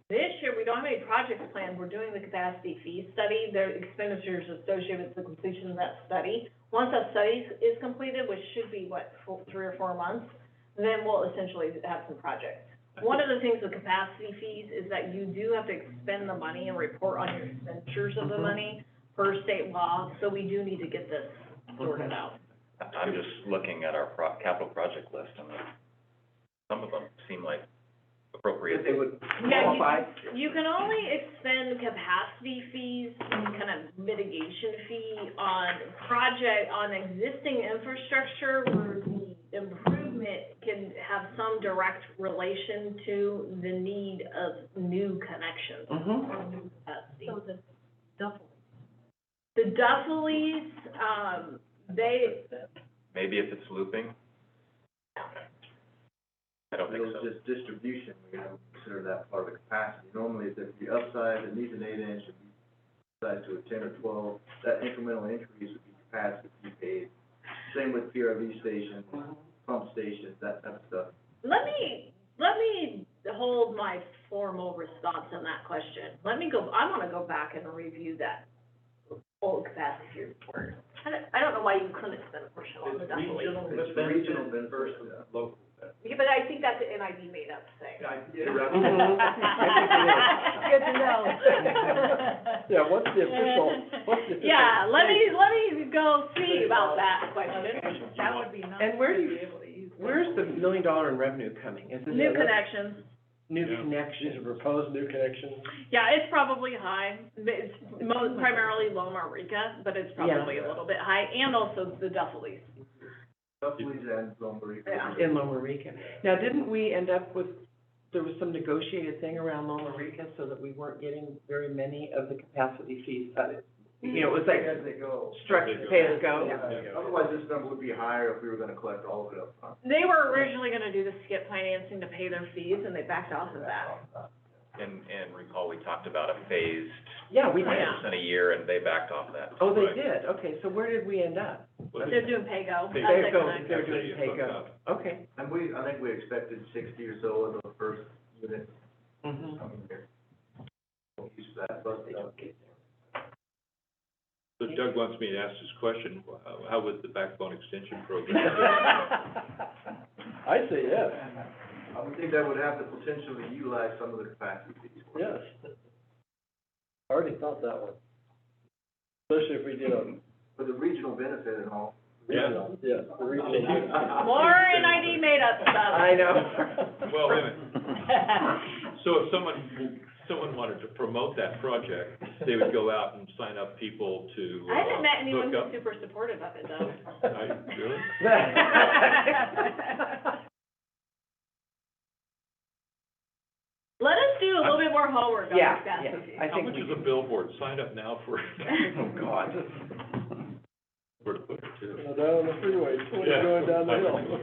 This year, we don't have any projects planned, we're doing the capacity fee study, there are expenditures associated with the completion of that study. Once that study is completed, which should be, 3 or 4 months, then we'll essentially have some projects. One of the things with capacity fees is that you do have to expend the money and report on your expenditures of the money per state law, so we do need to get this sorted out. I'm just looking at our capital project list, and some of them seem like appropriate. They would Yeah, qualify. you can only expend capacity fees, kind of mitigation fee on existing infrastructure where the improvement can have some direct relation to the need of new connections or new capacity. So the Duffel, The Duffleys, they, Maybe if it's looping? I don't think It's so. just distribution, we don't consider that part of the capacity. Normally, if the upside, it needs an 8-inch, it'd be sized to a 10 or 12, that incremental increase would be capacity fee paid. Same with PRV stations, pump stations, that type of stuff. let me hold my formal response on that question. I wanna go back and review that old capacity report. I don't know why you couldn't spend a portion on the Duffleys. It's regional benefit versus local. Yeah, but I think that's an NID made up thing. Good to know. Yeah, what's the official? Yeah, let me go see about that question. that would be nice And where do to you- be able to use. Where's the $1 million in revenue coming? Is it New connections. new Yeah. connections? These are proposed new connections. Yeah, it's probably high. It's primarily Loma Rica, but it's probably a little bit high, and also the Duffleys. Duffleys and Lombric. Yeah. In Loma Rica. Now, didn't we end up with, there was some negotiated thing around Loma Rica so that we weren't getting very many of the capacity fees? You know, it was like As they go. structured pay as go. Otherwise, this number would be higher if we were gonna collect all of it up front. They were originally gonna do the skip financing to pay their fees, and they backed off of that. And recall, we talked about a phased Yeah, we did. 20% a year, and they backed off that. Oh, they Right. did? Okay, so where did we end up? They're doing pay-go. Pay- They go, That's they're That's doing it, pay go. fucked Okay. And I think we expected 60 or so of the first unit Mhm. coming here. We'll use that, but they don't get So Doug wants me to ask this question, how was the backbone extension program? I say yes, I would think that would have the potential to utilize some of the capacity fees. yes. I already thought that one. Especially if we did a, For the regional benefit and all. Yeah. yeah, the regional. More NID made up stuff. I know. Well, wait a minute. So if someone wanted to promote that project, they would go out and sign up people to, I haven't met anyone hook who's up? super supportive of it, though. Really? Let us do a little bit more more homework on Yeah, capacity. I How think much we is a billboard? Sign up now for, Oh, God. for the put too. Down on the freeway, Yeah. going down the hill.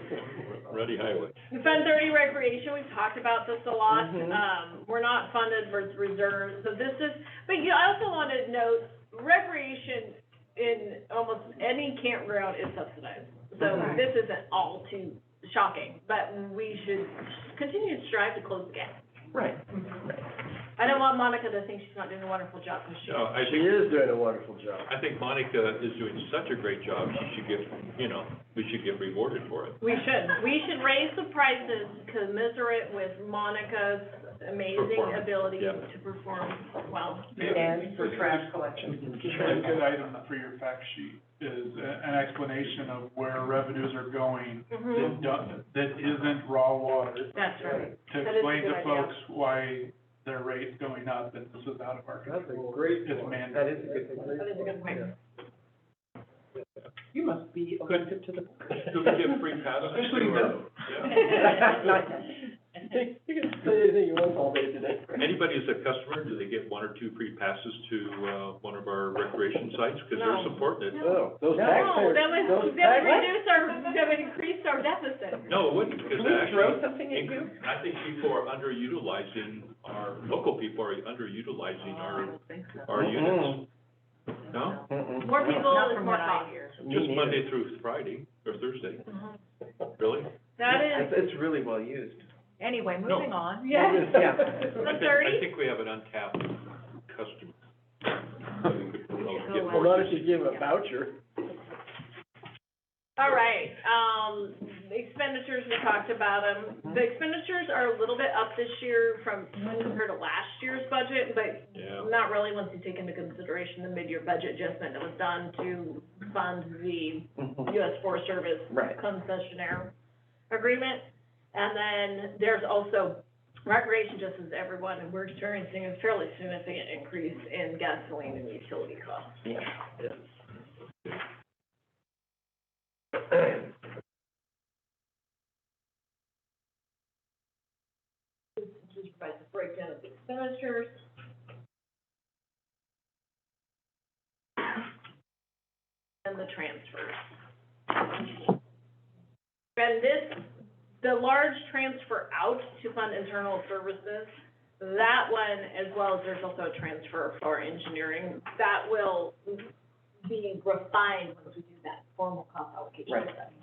Ready highway. Fund 30 recreation, we've talked about this a lot. Mhm. We're not funded for reserves, so this is, but you, I also want to note, recreation in almost any campground is subsidized. So Mhm. this isn't all too shocking, but we should continue to strive to close the gap. Right. I don't want Monica to think she's not doing a wonderful job, because she No, I She think, is doing a wonderful job. I think Monica is doing such a great job, she should get, we should get rewarded for it. We should raise the prices commensurate with Monica's amazing Performance, ability yeah. to perform well. And for trash collection. A good item for your fact sheet is an explanation of where revenues are going Mhm. that isn't raw water, That's right. to That is a explain good to idea. folks why their rate's going up and this is out of our That's a control. great It's point. mandated. That is a good point. That is a good point. You must be elected to the. Do we get free passes? Especially to, the- yeah. You can say anything you want all day today. Anybody who's a customer, do they get one or two free passes to, one of our recreation sites? Because No. they're supporting it. No, those No, taxpayers, No, those that would tax- reduce that would increase our deficit. No, it wouldn't, because Can we actually. throw something at you? I think people are underutilizing, local people are underutilizing our units. No? Mm-mm. More people Not is from more what I cost. hear. Me Just neither. Monday through Friday, or Thursday, Mhm. really? That is, It's really well used. Anyway, moving on. yes. Yeah. The I 30? think we have an untapped customer. that we could promote, get Well, more not if use. you give a voucher. All right, the expenditures, we talked about them. The expenditures are a little bit up this year from, when compared to last year's budget, but Yeah. not really once you take into consideration the mid-year budget adjustment that was done to fund the Mhm. US Forest Service Right. concessionaire agreement. And then there's also recreation, just as everyone, and we're experiencing a fairly significant increase in gasoline and utility costs. Yeah. Just provides a breakdown of the expenditures. And the transfers. And this, the large transfer out to fund internal services, that one, as well as there's also a transfer for engineering, that will be refined once we do that formal cost allocation Right. study.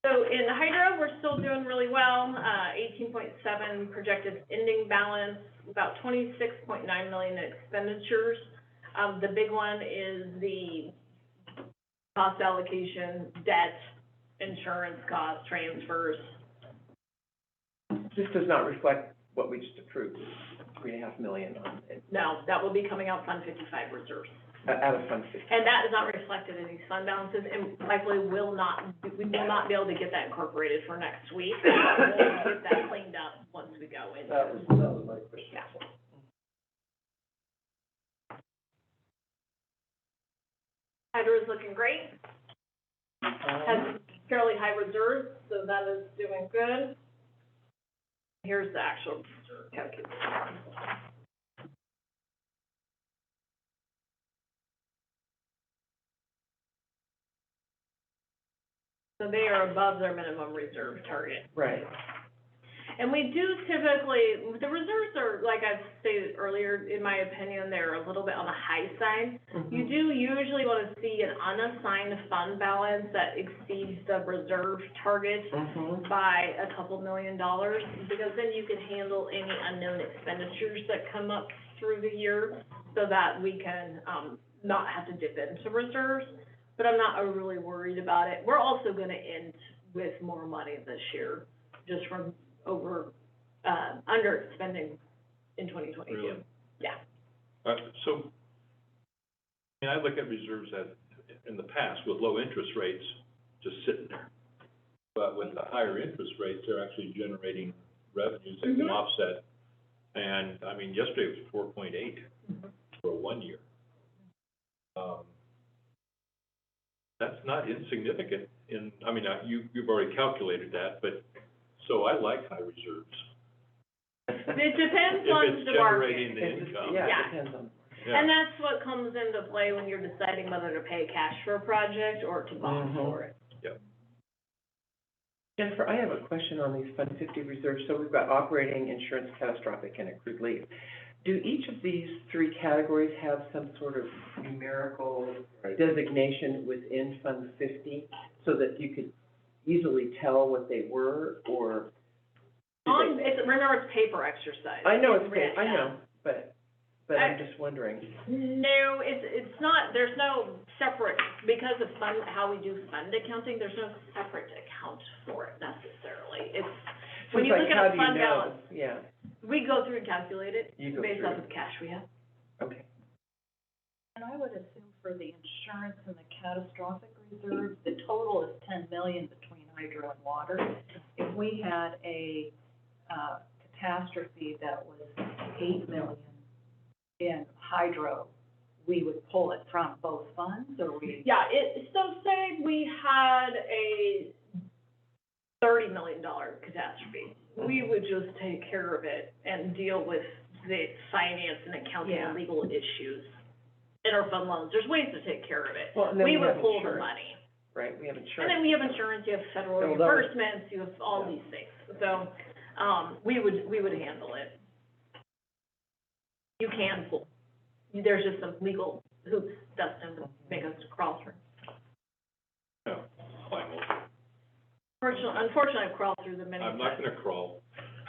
So in hydro, we're still doing really well, 18.7 projected ending balance, about 26.9 million in expenditures. The big one is the cost allocation, debt, insurance costs, transfers. This does not reflect what we just approved, $3.5 million on it, No, that will be coming out Fund 55 reserves. out of Fund 50. And that is not reflected in these fund balances, and likely we will not be able to get that incorporated for next week. We'll get that cleaned up once we go in. That was my question. Yeah. Hydro is looking great, has fairly high reserves, so that is doing good. Here's the actual reserve calculation. So they are above their minimum reserve target. Right. And we do typically, the reserves are, like I've stated earlier, in my opinion, they're a little bit on the high side. You do usually want to see an unassigned fund balance that exceeds the reserve target Mhm. by a couple $1 million, because then you can handle any unknown expenditures that come up through the year, so that we can, not have to dip into reserves. But I'm not overly worried about it. We're also gonna end with more money this year, just from under spending in 2022. Really? Yeah. So, I look at reserves as, in the past, with low interest rates, just sitting there. But with the higher interest rates, they're actually generating revenues that can offset. And, I mean, yesterday was 4.8 for 1 year. That's not insignificant you've already calculated that, but So I like high reserves. It depends If on it's the market. generating the income. Yeah, Yeah. it depends on. Yeah. And that's what comes into play when you're deciding whether to pay cash for a project or to bond Mhm. for it. Jennifer, I have a question on these Fund 50 reserves. So we've got operating, insurance, catastrophic, and accrued leave. Do each of these three categories have some sort of numerical designation within Fund 50 so that you could easily tell what they were, or? Remember, it's paper exercise. I know It's it's, written I down. know, but I'm just wondering. No, it's not, there's no separate, because of how we do fund accounting, there's no separate account for it necessarily. It's, So when it's you like, look how at do a you fund know? balance, Yeah, we go through and calculate it You go based through off it. of cash we have. okay. And I would assume for the insurance and the catastrophic reserves, the total is 10 million between hydro and water. If we had a, catastrophe that was 8 million in hydro, we would pull it from both funds, or we? Yeah, so say we had a $30 million catastrophe, we would just take care of it and deal with the finance and accounting and Yeah. legal issues in our fund loans. There's ways to take care of it. Well, and then We we have would pull the insurance. money. Right, we have And insurance. then we have insurance, you have federal So those- reimbursements, you have all Yeah. these things. So, we would handle it. You can pull. There's just some legal hoops, Dustin, to make us crawl through. No, climb over. Unfortunately, I've crawled through them many I'm times. not gonna crawl.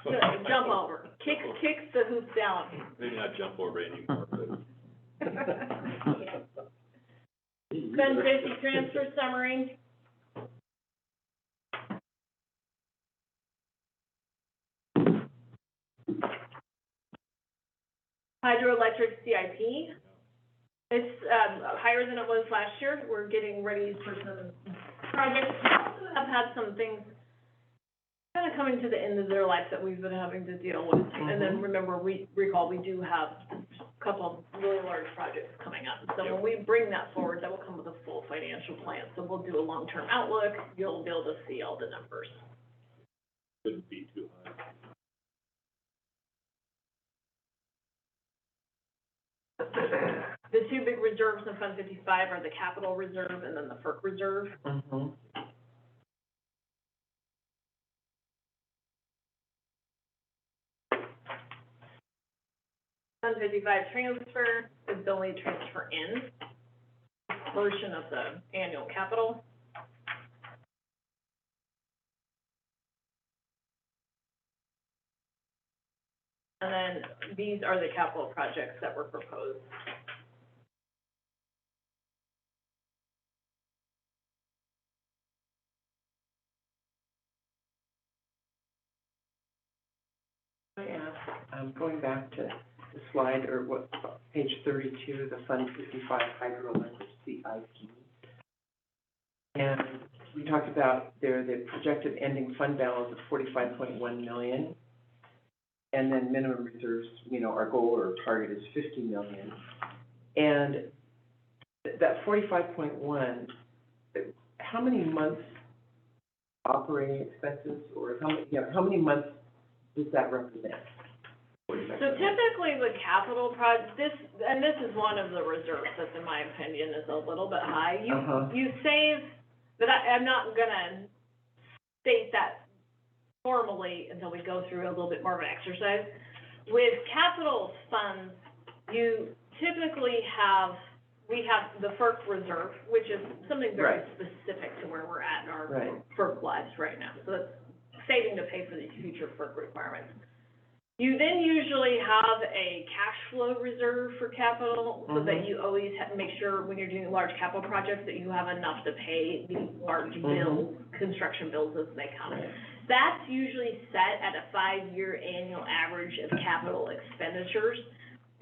Jump over, kick the hoops down. Maybe not jump over anymore, but. Fund 50 transfer summary. Hydroelectric CIP. It's, higher than it was last year. We're getting ready for some projects. We also have had some things kind of coming to the end of their life that we've been having to deal with. And then remember, recall, we do have a couple of really large projects coming up. So when we bring that forward, that will come with a full financial plan. So we'll do a long-term outlook. You'll be able to see all the numbers. Couldn't be too high. The two big reserves in Fund 55 are the capital reserve and then the FERC reserve. Mm-hmm. Fund 55 transfer is the only transfer in portion of the annual capital. And then these are the capital projects that were proposed. I ask, going back to the slide, or what, page 32, the Fund 55 hydroelectric CIP. And we talked about there, the projected ending fund balance of 45.1 million. And then minimum reserves, our goal or target is 50 million. And that 45.1, how many months operating expenses, or how many months does that represent? So typically the capital this is one of the reserves that, in my opinion, is a little bit high. You save, but I'm not gonna state that formally until we go through a little bit more of an exercise. With capital funds, you typically we have the FERC reserve, which is something very specific to where we're at in our FERC lives right now. So that's saving to pay for these future FERC requirements. You then usually have a cash flow reserve for capital, so that you always make sure when you're doing large capital projects that you have enough to pay these large bills, construction bills as they come. That's usually set at a 5-year annual average of capital expenditures.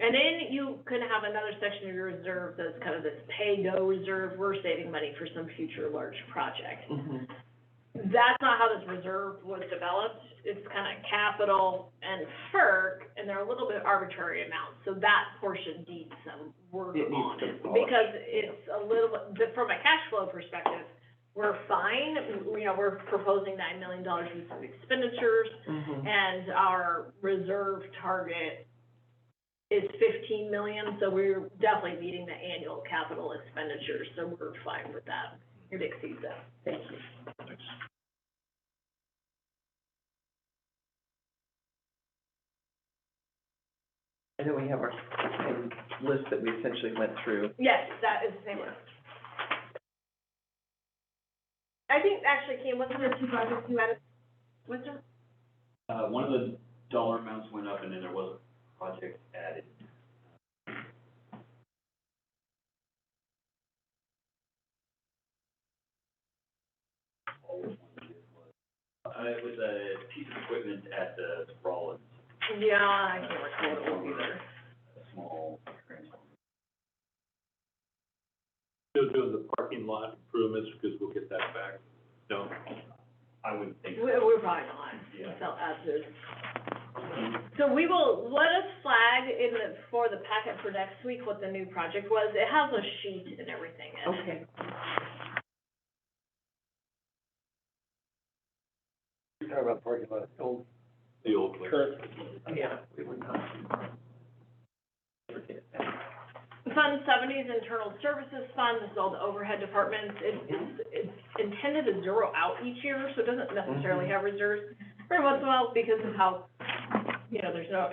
And then you can have another section of your reserve that's kind of this pay-go reserve. We're saving money for some future large project. That's not how this reserve was developed. It's kind of capital and FERC, and they're a little bit arbitrary amounts. So that portion needs some work on it, because it's a little bit, from a cash flow perspective, we're fine. You know, we're proposing $9 million in some expenditures, and our reserve target is 15 million, so we're definitely meeting the annual capital expenditures, so we're fine with that. It exceeds that. Thank you. Thanks. And then we have our same list that we essentially went through. Yes, that is the same list. I think, actually, Kim, what's the two projects you added? What's the? One of the dollar amounts went up, and then there was a project added. It was a piece of equipment at the Rollins, Yeah, I can't recall what it was either. a small transformer. Still doing the parking lot improvements, because we'll get that back. No, I would think so. We're probably not, Yeah. so as is. So we will, let us flag in the, for the packet for next week what the new project was. It has a sheet and everything in it. Okay. You're talking about parking lot, old, the old place. current. Yeah, we would not. Fund 70's Internal Services Fund, this is all the overhead departments. It's intended to zero out each year, so it doesn't necessarily have reserves. Every once in a while, because of how, you know, there's no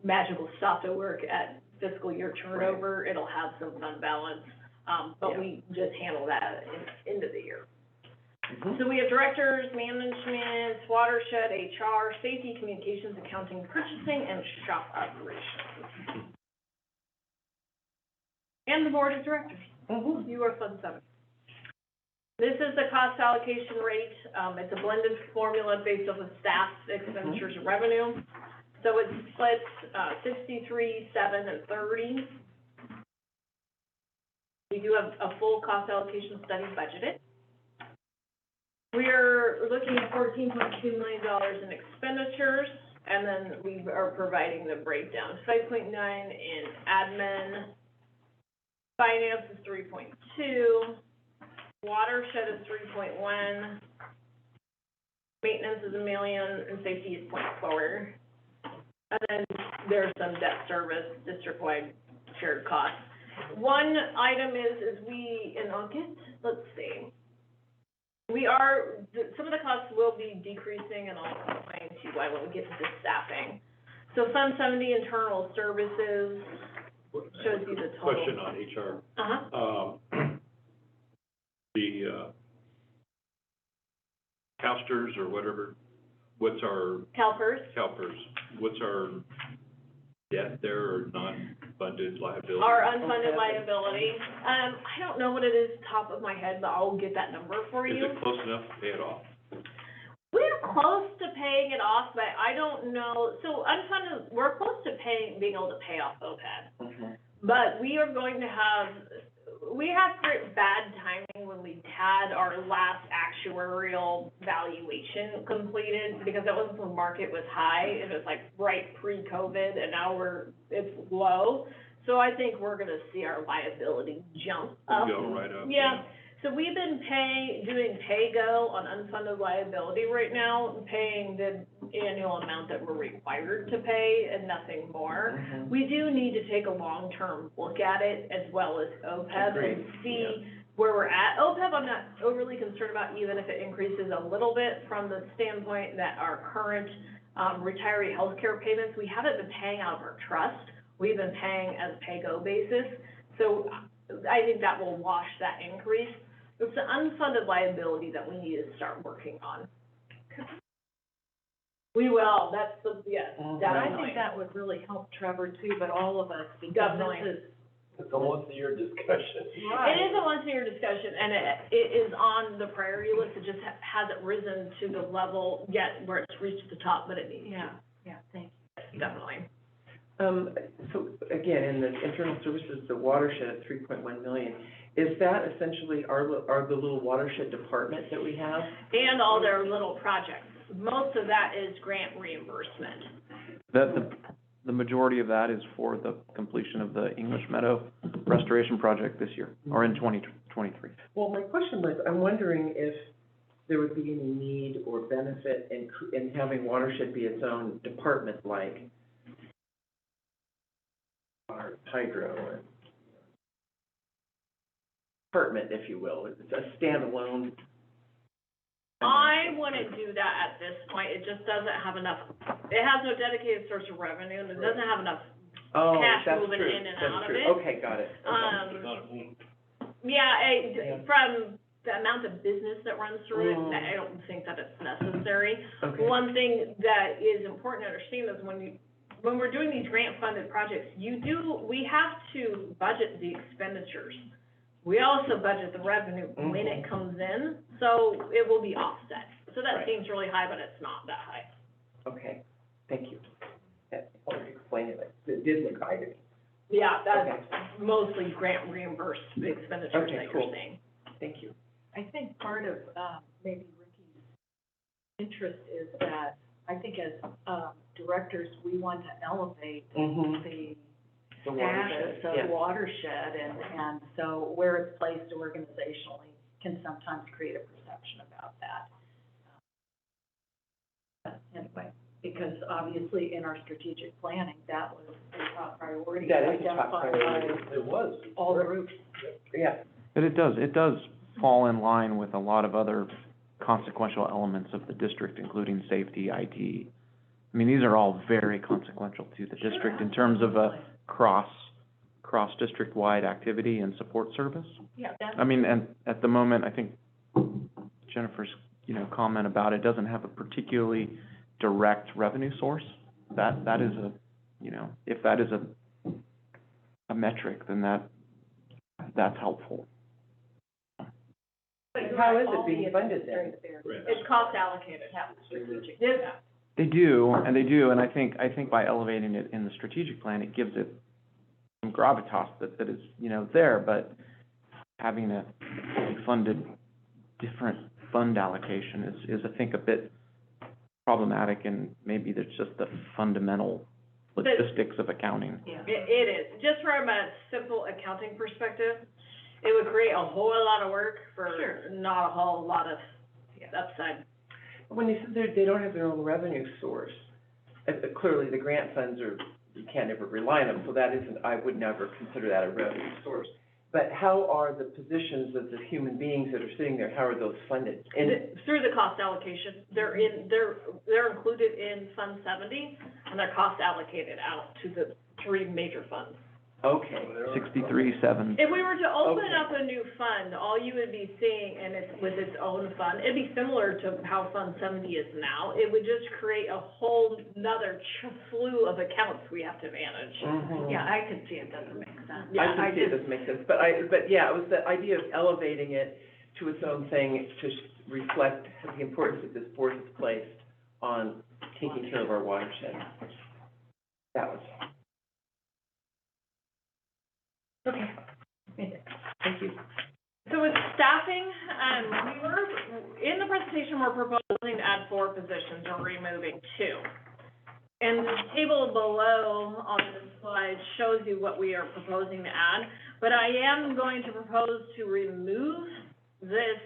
magical stop to work at fiscal year turnover, it'll have some fund balance, but we just handle that into the year. So we have directors, management, watershed, HR, safety, communications, accounting, purchasing, and shop operations. And the board of directors. You are Fund 70. This is the cost allocation rate. It's a blended formula based off of staff expenditures and revenue. So it splits 63, 7, and 30. We do have a full cost allocation study budgeted. We're looking at $14.2 million in expenditures, and then we are providing the breakdown. 5.9 in admin, finance is 3.2, watershed is 3.1, maintenance is $1 million, and safety is 0.4. And then there's some debt service, district-wide shared costs. One item is we, in August, let's see. Some of the costs will be decreasing, and I'll explain to you why when we get to the staffing. So Fund 70 Internal Services shows you the total. Question on HR. The CalSTRS or whatever, what's our? CalPERS, what's our debt there, or non-funded liability? Our unfunded liability, I don't know what it is top of my head, but I'll get that number for you. Is it close enough to pay it off? We're close to paying it off, but I don't know, so unfunded, we're close to being able to pay off OPEB. But we are going to we had bad timing when we had our last actuarial valuation completed, because that was when the market was high, it was like right pre-COVID, and now it's low. So I think we're gonna see our liability jump up. Go right up. Yeah. So we've been doing pay-go on unfunded liability right now, paying the annual amount that we're required to pay and nothing more. We do need to take a long-term look at it, as well as OPEB, and see where we're at. OPEB, I'm not overly concerned about, even if it increases a little bit, from the standpoint that our current retiree healthcare payments, we haven't been paying out of our trust. We've been paying as a pay-go basis. So I think that will wash that increase. It's the unfunded liability that we need to start working on. We will, that's And I think that would really help Trevor too, but all of us, because this is. It's a once-a-year discussion. It is a once-a-year discussion, and it is on the priority list. It just hasn't risen to the level yet where it's reached the top, but it needs to. Yeah, thank you. Definitely. So again, in the internal services, the watershed at 3.1 million, is that essentially our the little watershed department that we have? And all their little projects. Most of that is grant reimbursement. The majority of that is for the completion of the English Meadow restoration project this year, or in 23. Well, my question was, I'm wondering if there would be any need or benefit in having watershed be its own department, like our hydro and department, if you will. It's a standalone. I wouldn't do that at this point, it just doesn't have enough, it has no dedicated source of revenue, and it doesn't have enough Oh, cash that's moving true, in and that's out of true. it. Okay, got it. From the amount of business that runs through it, I don't think that it's necessary. Okay. One thing that is important to understand is when we're doing these grant-funded projects, we have to budget the expenditures. We also budget the revenue when it comes in, so it will be offset. So that Right. seems really high, but it's not that high. Okay, thank you. That helped explain it, it did look high to me. Yeah, that's mostly grant reimbursed expenditures Okay, that cool. you're seeing. Thank you. I think part of, maybe Ricky's interest is that, I think as, directors, we want to elevate the The status watershed, of yeah. watershed, and so where it's placed organizationally can sometimes create a perception about that. But anyway, because obviously in our strategic planning, that was the top priority. That is the top identified priority. by It was. all groups. Yeah. But it does fall in line with a lot of other consequential elements of the district, including safety, IT. I mean, these are all very consequential to the district in terms of a cross-district-wide activity and support service. Yeah, that's. I mean, and at the moment, I think Jennifer's, comment about it doesn't have a particularly direct revenue source. That is a, if that is a metric, then that's helpful. How is it being funded then? It's cost allocated, strategic. They do, and I think by elevating it in the strategic plan, it gives it some gravitas that is, there, but having a funded, different fund allocation is I think, a bit problematic, and maybe there's just the fundamental logistics of accounting. Yeah. It is, just from a simple accounting perspective, it would create a whole lot of work for not a whole lot of upside. When you said they don't have their own revenue source, clearly the grant funds you can't ever rely on them, so that isn't, I would never consider that a revenue source. But how are the positions of the human beings that are sitting there, how are those funded? Through the cost allocation, they're included in Fund 70, and they're cost allocated out to the three major funds. Okay. 63.7. If we were to open Okay. up a new fund, all you would be seeing, and it's with its own fund, it'd be similar to how Fund 70 is now. It would just create a whole nother slew of accounts we have to manage. Yeah, I could see it doesn't make sense. Yeah, I can see it doesn't make sense, but yeah, it was the idea of elevating it to its own thing to reflect the importance that this board has placed on taking care of our watershed. That was. Okay. Thank you. So with staffing, in the presentation, we're proposing to add 4 positions or removing 2. And the table below on this slide shows you what we are proposing to add, but I am going to propose to remove this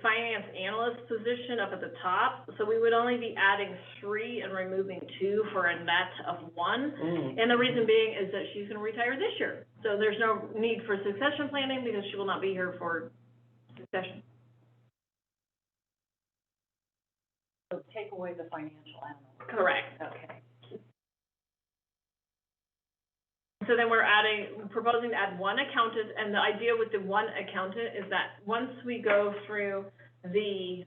finance analyst position up at the top. So we would only be adding 3 and removing 2 for a net of 1. And the reason being is that she's gonna retire this year. So there's no need for succession planning because she will not be here for succession. So take away the financial analyst. Correct. Okay. So then we're proposing to add 1 accountant, and the idea with the 1 accountant is that once we go through the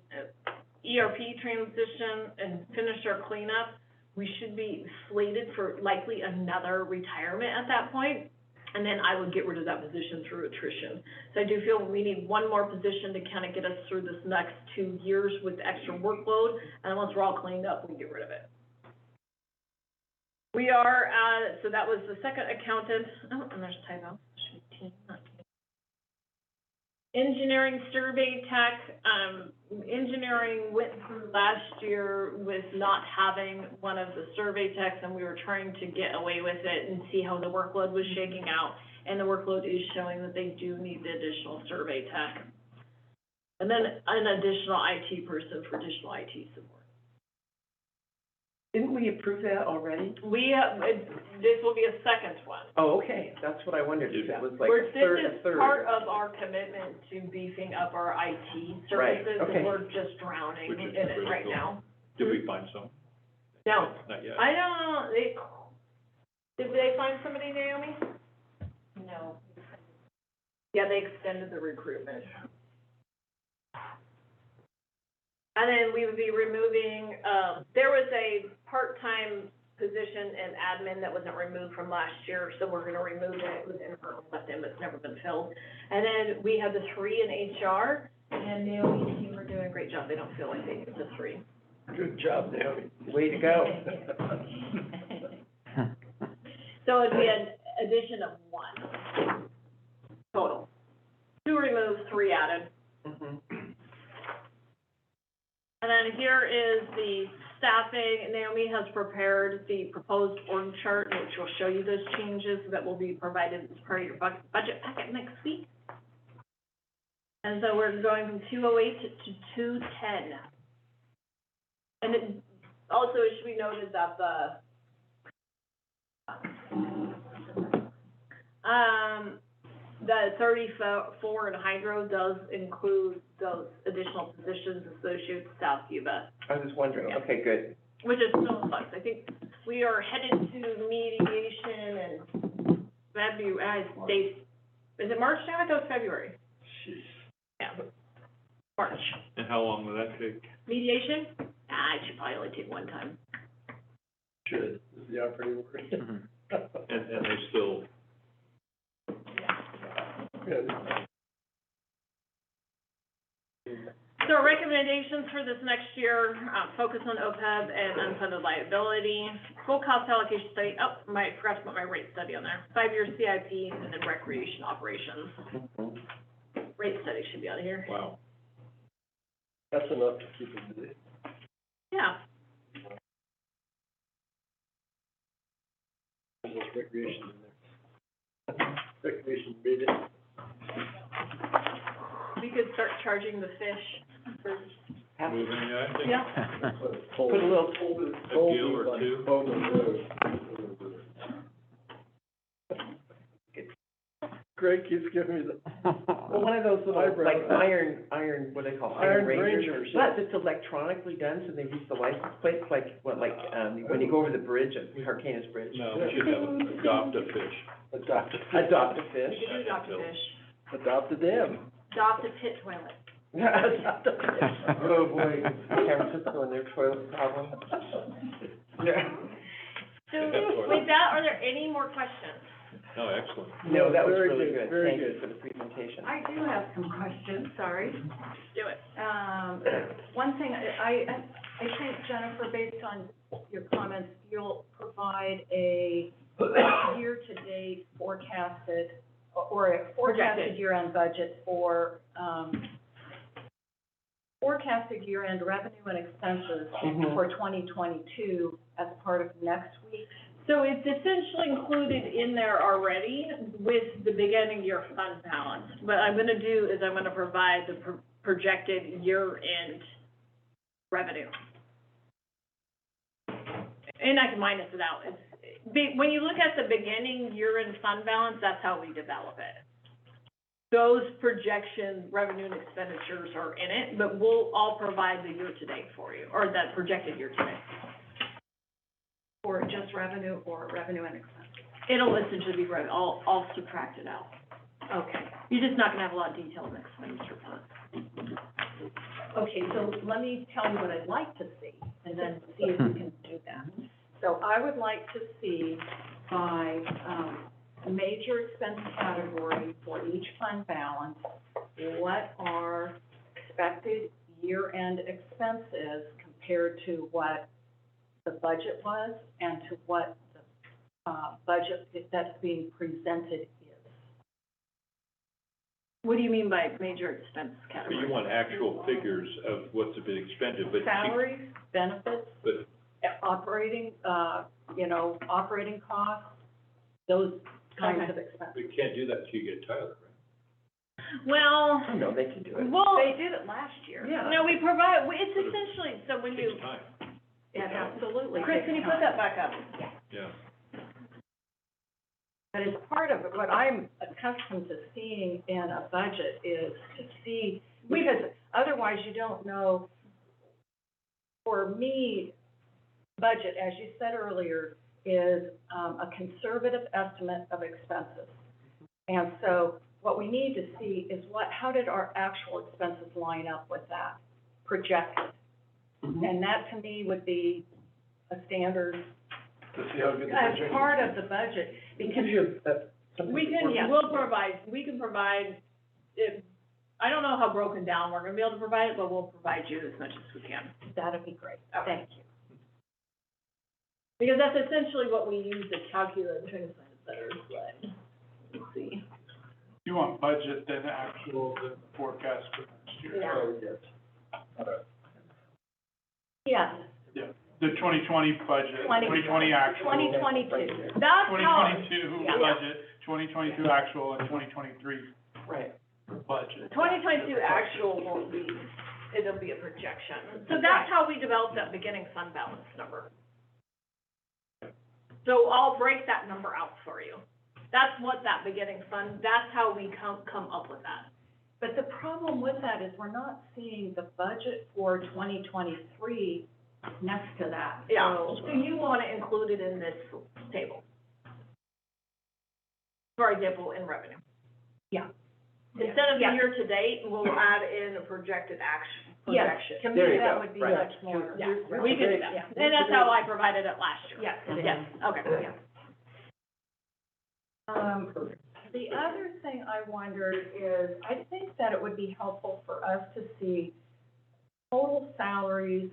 ERP transition and finish our cleanup, we should be slated for likely another retirement at that point, and then I would get rid of that position through attrition. So I do feel we need 1 more position to kind of get us through this next 2 years with extra workload, and then once we're all cleaned up, we get rid of it. We are, so that was the second accountant, and there's a typo, should be team, not team. Engineering survey tech, engineering went through last year with not having one of the survey techs, and we were trying to get away with it and see how the workload was shaking out. and the workload is showing that they do need the additional survey tech. And then an additional IT person for additional IT support. Didn't we approve that already? This will be a second one. Oh, okay, that's what I wondered, if it was like This a third. is part of our commitment to beefing up our IT Right, services, okay. and we're just drowning Which in is it right critical. now. Did we find some? No, Not yet. I don't know, did they find somebody, Naomi? No. Yeah, they extended the recruitment. And then we would be removing, there was a part-time position in admin that wasn't removed from last year, so we're gonna remove it. It was internally left in, but it's never been filled. And then we had the 3 in HR, and Naomi's team are doing a great job. They don't feel like they need the 3. Good job, Naomi. Way to go. So it'd be an addition of 1 total. 2 removed, 3 added. Mhm. And then here is the staffing. Naomi has prepared the proposed org chart, which will show you those changes that will be provided as part of your budget packet next week. And so we're going from 208 to 210. And it also, it should be noted that the 34 in hydro does include those additional positions associated with South Cuba, I was wondering, okay, good. which is still a plus. I think we are headed to mediation and February, is it March now? I thought it was February. Jeez. Yeah, March. And how long will that take? Mediation? It should probably only take 1 time. Should, is the operating word. And they still, Good. So our recommendations for this next year, focus on OPEB and unfunded liability, full cost allocation study, I forgot to put my rate study on there, 5-year CIP, and then recreation operations. Rate study should be out of here. wow. That's enough to keep them busy. Yeah. There's those recreation in there. Recreation meeting. We could start charging the fish for, Moving, I think. yeah. Put a little, A deal or two. Greg keeps giving me the. well, one of those little, Eyebrow. like iron, what do they call it? Iron Rangers. Rangers, But it's electronically done, so they use the license plates, like, when you go over the bridge at Hurricane's Bridge. No, we should have adopt a fish. Adopt Adopt a fish. We could do adopt a fish, Adopt a dam. adopt a pit toilet. Adopt a fish. Oh, boy, San Francisco and their toilet problem. Yeah. So with that, are there any more questions? Oh, excellent. No, that was Very really good, good. very Thank you good. for the presentation. I do have some questions, sorry. Do it. One thing, I think, Jennifer, based on your comments, you'll provide a year-to-date forecasted, or a forecasted Projected. year-end budget for, forecasted year-end revenue and expenses Mhm. for 2022 as part of next week. So it's essentially included in there already with the beginning year fund balance. What I'm gonna do is I'm gonna provide the projected year-end revenue. And I can minus it out. When you look at the beginning year-end fund balance, that's how we develop it. Those projections, revenue and expenditures are in it, but I'll provide the year-to-date for you, or the projected year-to-date. Or just revenue, or revenue and expense? It'll essentially be revenue, I'll subtract it out. Okay. You're just not gonna have a lot of detail in the expenditure part. Okay, so let me tell you what I'd like to see, and then see if we can do that. So I would like to see by, major expense category for each fund balance, what are expected year-end expenses compared to what the budget was and to what the, budget that's being presented is. What do you mean by major expense But category? you want actual figures of what's been expended, but. Salaries, benefits, But, operating, operating costs, those kinds of expenses. We can't do that till you get Tyler, right? Well, I know they can do it. well, They did it last year. Yeah. no, we provide, it's essentially, so when It you, takes time, It absolutely Chris, takes can you put time. that back up? yeah. But as part of it, what I'm accustomed to seeing in a budget is to see, because otherwise you don't know. For me, budget, as you said earlier, is, a conservative estimate of expenses. And so what we need to see is how did our actual expenses line up with that projected? And that to me would be a standard, To see how good the as projection part is. of the budget, It because gives you something We to can, work with. we can provide, if, I don't know how broken down we're gonna be able to provide it, but we'll provide you as much as we can. that'd be great. Okay. Thank you. Because that's essentially what we use to calculate, I'm trying to find a better slide. Let's see. You want budget, then actual, then the forecast for next year. Yeah. Oh, yes. Yes, Yeah, the 2020 budget, 2020 actual. 2022. That's how, 2022 Yeah. budget, 2022 actual, and 2023 Right. budget. 2022 actual won't be, it'll be a projection. So that's how we develop that beginning fund balance number. So I'll break that number out for you. That's what that beginning fund, that's how we come up with that. But the problem with that is we're not seeing the budget for 2023 next to that. Yeah, So- so you wanna include it in this table. For example, in revenue. Yeah. Instead of the Yeah. year-to-date, we'll add in a projected Yes, projection. to There me, you that go. would be Right. much more. Yeah, right. we can do that. Yeah. And that's how I provided it last year. Yes, it is. Yes, okay. Yeah. The other thing I wondered is, I think that it would be helpful for us to see total salaries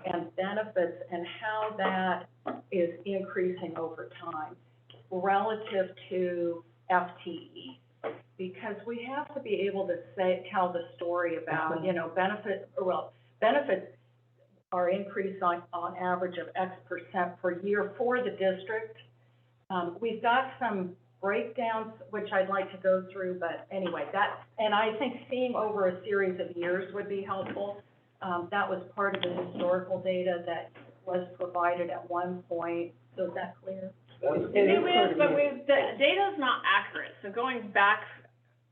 and benefits and how that is increasing over time relative to FTE. Because we have to be able to tell the story about, benefits are increased on average of X percent per year for the district. We've got some breakdowns, which I'd like to go through, but anyway, and I think seeing over a series of years would be helpful. That was part of the historical data that was provided at one point, so is that clear? The data's not accurate, so going back,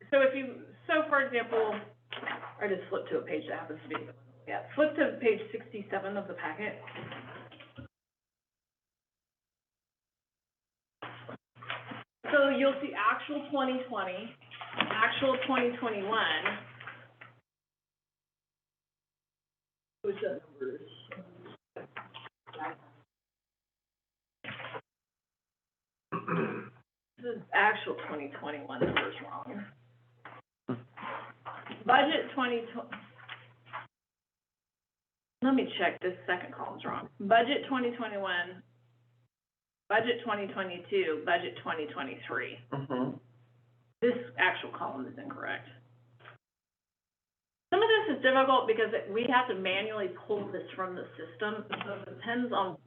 so for example, I just flipped to a page that happens to be, flip to page 67 of the packet. So you'll see actual 2020, actual 2021. What's that numbers? This is actual 2021 numbers wrong. Budget 2020. Let me check, this second column's wrong. Budget 2021, budget 2022, budget 2023. Mm-hmm. This actual column is incorrect. Some of this is difficult because we have to manually pull this from the system, so it depends on.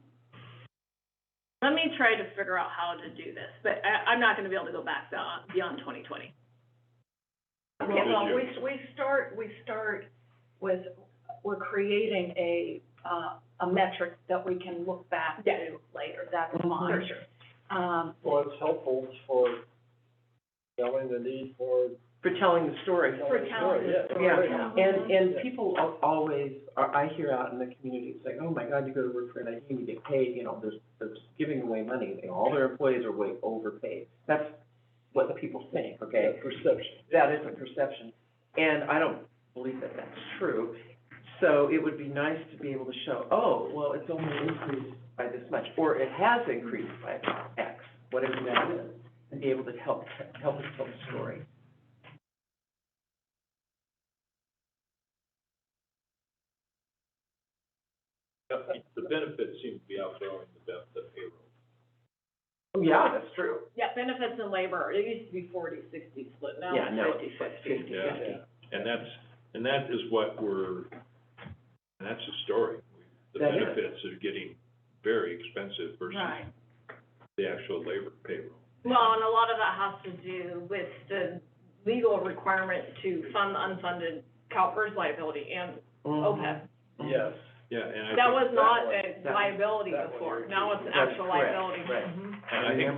Let me try to figure out how to do this, but I'm not gonna be able to go back beyond 2020. Okay, well, we start with, we're creating a metric that we can look back to later, that's fine. Sure. Well, it's helpful for telling the need for. For telling the story. For telling the story, Yeah, and people always, I hear out in the community, it's like, oh my God, you go to work for NID and you get paid, they're giving away money, all their employees are way overpaid. That's what the people think, okay? Perception. That is a perception, and I don't believe that that's true. So it would be nice to be able to show, oh, well, it's only increased by this much, or it has increased by X, whatever that is, and be able to help us tell the story. The benefits seem to be outgrowing the payroll. Oh, yeah, that's true. Yeah, benefits and labor, it used to be 40-60 split, now Yeah, no, it's it's 50-50. Yeah, and that is what that's the story. The That is. benefits are getting very expensive versus Right. the actual labor payroll. Well, and a lot of that has to do with the legal requirement to fund the unfunded CalPERS liability and OPEB. Yes. Yeah, and I That think, was not a that- liability that one before, you're now it's an That's actual correct, liability. right. Mhm. and I think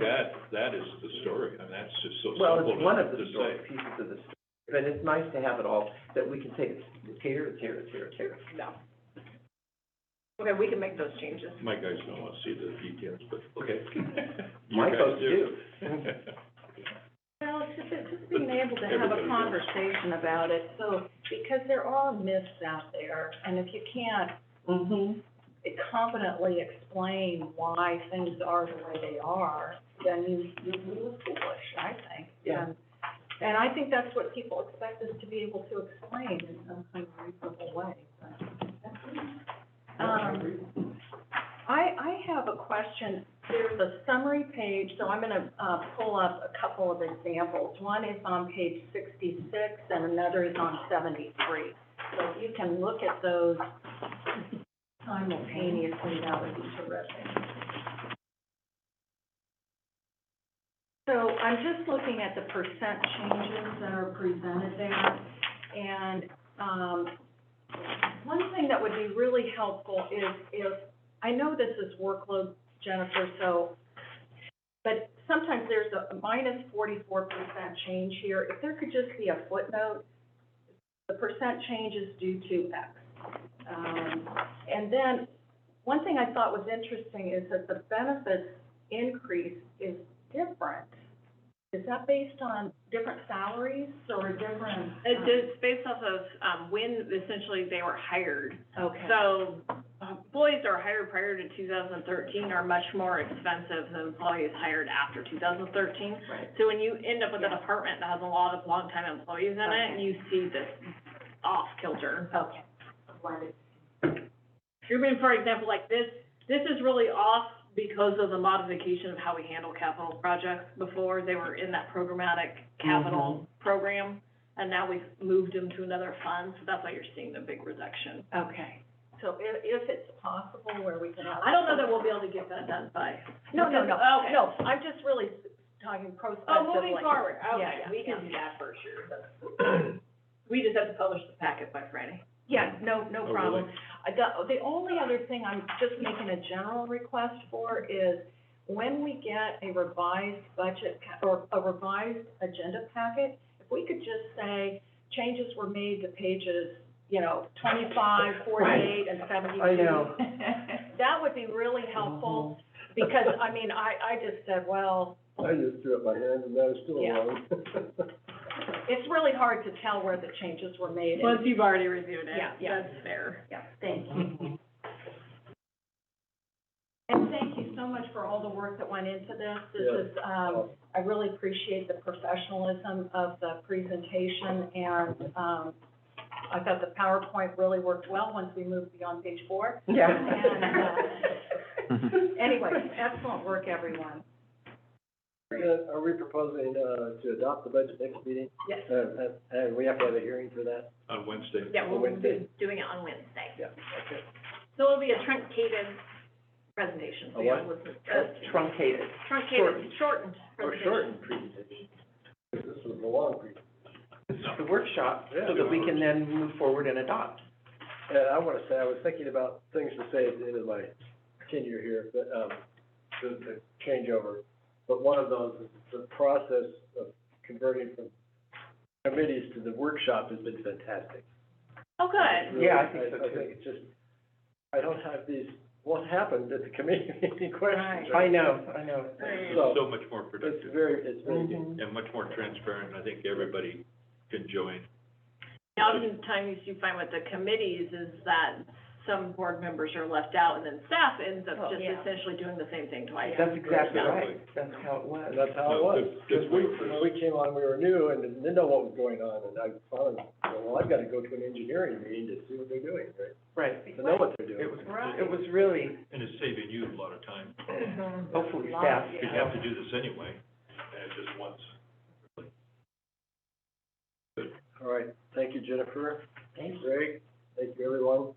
that is the story, I mean, that's just so Well, simple it's one of to the say. story, pieces of the story, but it's nice to have it all, that we can say it's here, it's here, it's here, it's here. No. Okay, we can make those changes. My guys don't want to see the details, but, okay. You My guys folks do. Well, it's just being able to have Everybody a does. conversation about it, so, because there are myths out there, and if you can't Mm-hmm. confidently explain why things are the way they are, then you look foolish, I think. Yeah. And I think that's what people expect us to be able to explain in some kind of reasonable way, but. I have a question. There's a summary page, so I'm gonna, pull up a couple of examples. One is on page 66 and another is on 73. So if you can look at those simultaneously, that would be terrific. So I'm just looking at the percent changes that are presented there, and, one thing that would be really helpful is if, I know this is workload, Jennifer, so, but sometimes there's a minus 44% change here. If there could just be a footnote, the percent change is due to X. And then, one thing I thought was interesting is that the benefits increase is different. Is that based on different salaries or different? It's based off of, when essentially they were hired. Okay. So, employees that are hired prior to 2013 are much more expensive than employees hired after 2013. Right. So when you end up with a department that has a lot of longtime employees in it, Okay. you see this off kilter. Okay. I mean, for example, like this is really off because of the modification of how we handle capital projects. Before, they were in that programmatic capital program, and now we've moved them to another fund, so that's why you're seeing the big reduction. Okay. So if it's possible where we can have. I don't know that we'll be able to get that done by. No, Okay. no, I'm just really talking prospectively. Oh, moving forward, okay, Yeah, we can yeah. do that for sure. We just have to publish the packet by Friday. Yeah, no Oh, problem. really? The only other thing I'm just making a general request for is when we get a revised budget or a revised agenda packet, if we could just say changes were made to pages, 25, 48, and 72. I know. That would be really helpful, because, I mean, I just said, well, I just threw up my hands and that was still Yeah. wrong. it's really hard to tell where the changes were made. Once you've already reviewed it, Yeah. that's fair. Yeah, thank you. And thank you so much for all the work that went into this. This Yes. is, I really appreciate the professionalism of the presentation, and, I thought the PowerPoint really worked well once we moved beyond page 4. Yeah. And, anyway, excellent work, everyone. Are we proposing, to adopt the budget next meeting? Yes. And we have to have a hearing for that? On Wednesday. Yeah, we'll Wednesday. be doing it on Wednesday. Yeah, okay. So it'll be a truncated presentation. A what? Truncated. Truncated, shortened Or presentation. shortened presentation. This was a long presentation. This is the workshop, Yeah. so that we can then move forward and adopt. And I want to say, I was thinking about things to say at the end of my tenure here, but, the changeover. But one of those is the process of converting from committees to the workshop has been fantastic. Oh, good. Really, Yeah, I think so, I too. think it's just, I don't have these, what happened at the committee meeting questions. I know. It's So, so much more it's productive very good. and much more transparent, I think everybody can join. Oftentimes you find with the committees is that some board members are left out, and then staff ends up Oh, just yeah. essentially doing the same thing twice. That's exactly Exactly. right. That's how it was. And that's how it No, was. good Because we, point. when we came on, we were new and didn't know what was going on, and I found, well, I've got to go to an engineering meeting to see what they're doing, right? Right. To know what they're doing. It was really, And it's saving you a lot of time. hopefully staff. You have to do this anyway, and it's just once. All right, thank you, Jennifer. Thanks. Greg, thank you, everyone.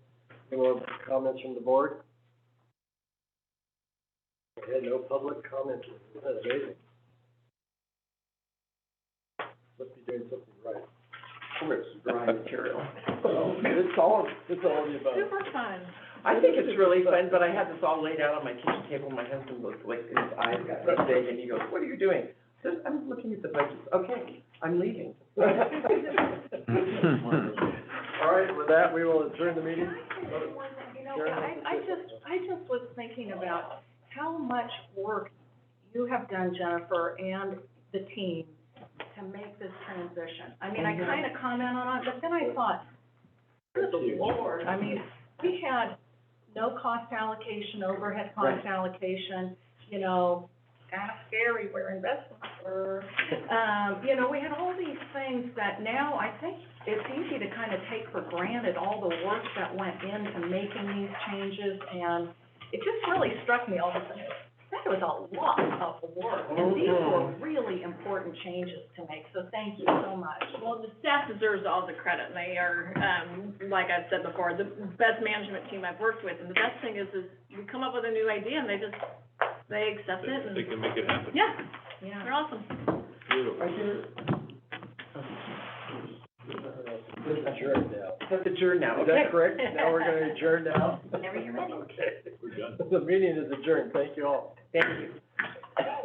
Any more comments from the board? We had no public comments, that's amazing. must be doing something right. It's dry material. It's all of the above. Super fun. I think it's really fun, but I had this all laid out on my kitchen table, my husband looked like, his eyes got so big, and he goes, what are you doing? I said, I'm looking at the budget, okay, I'm leaving. All right, with that, we will adjourn the meeting. You know, I just was thinking about how much work you have done, Jennifer, and the team to make this transition. I mean, I kind of comment on it, but then I thought, good Lord, I mean, we had no cost allocation, overhead cost allocation, you know, kind of scary where investments were. You know, we had all these things that now I think it's easy to kind of take for granted all the work that went into making these changes, and it just really struck me all of a sudden. That was a lot of work, and these were really important changes to make, so thank you so much. Well, the staff deserves all the credit, and they are, like I've said before, the best management team I've worked with, and the best thing is we come up with a new idea, and they accept it, and, They can make it happen. yeah, Yeah. they're awesome. Beautiful. Adjourn now. Let's adjourn now, Is okay? that correct? Now we're gonna adjourn now? Whenever you're ready. Okay. The meeting is adjourned. Thank you all. Thank you.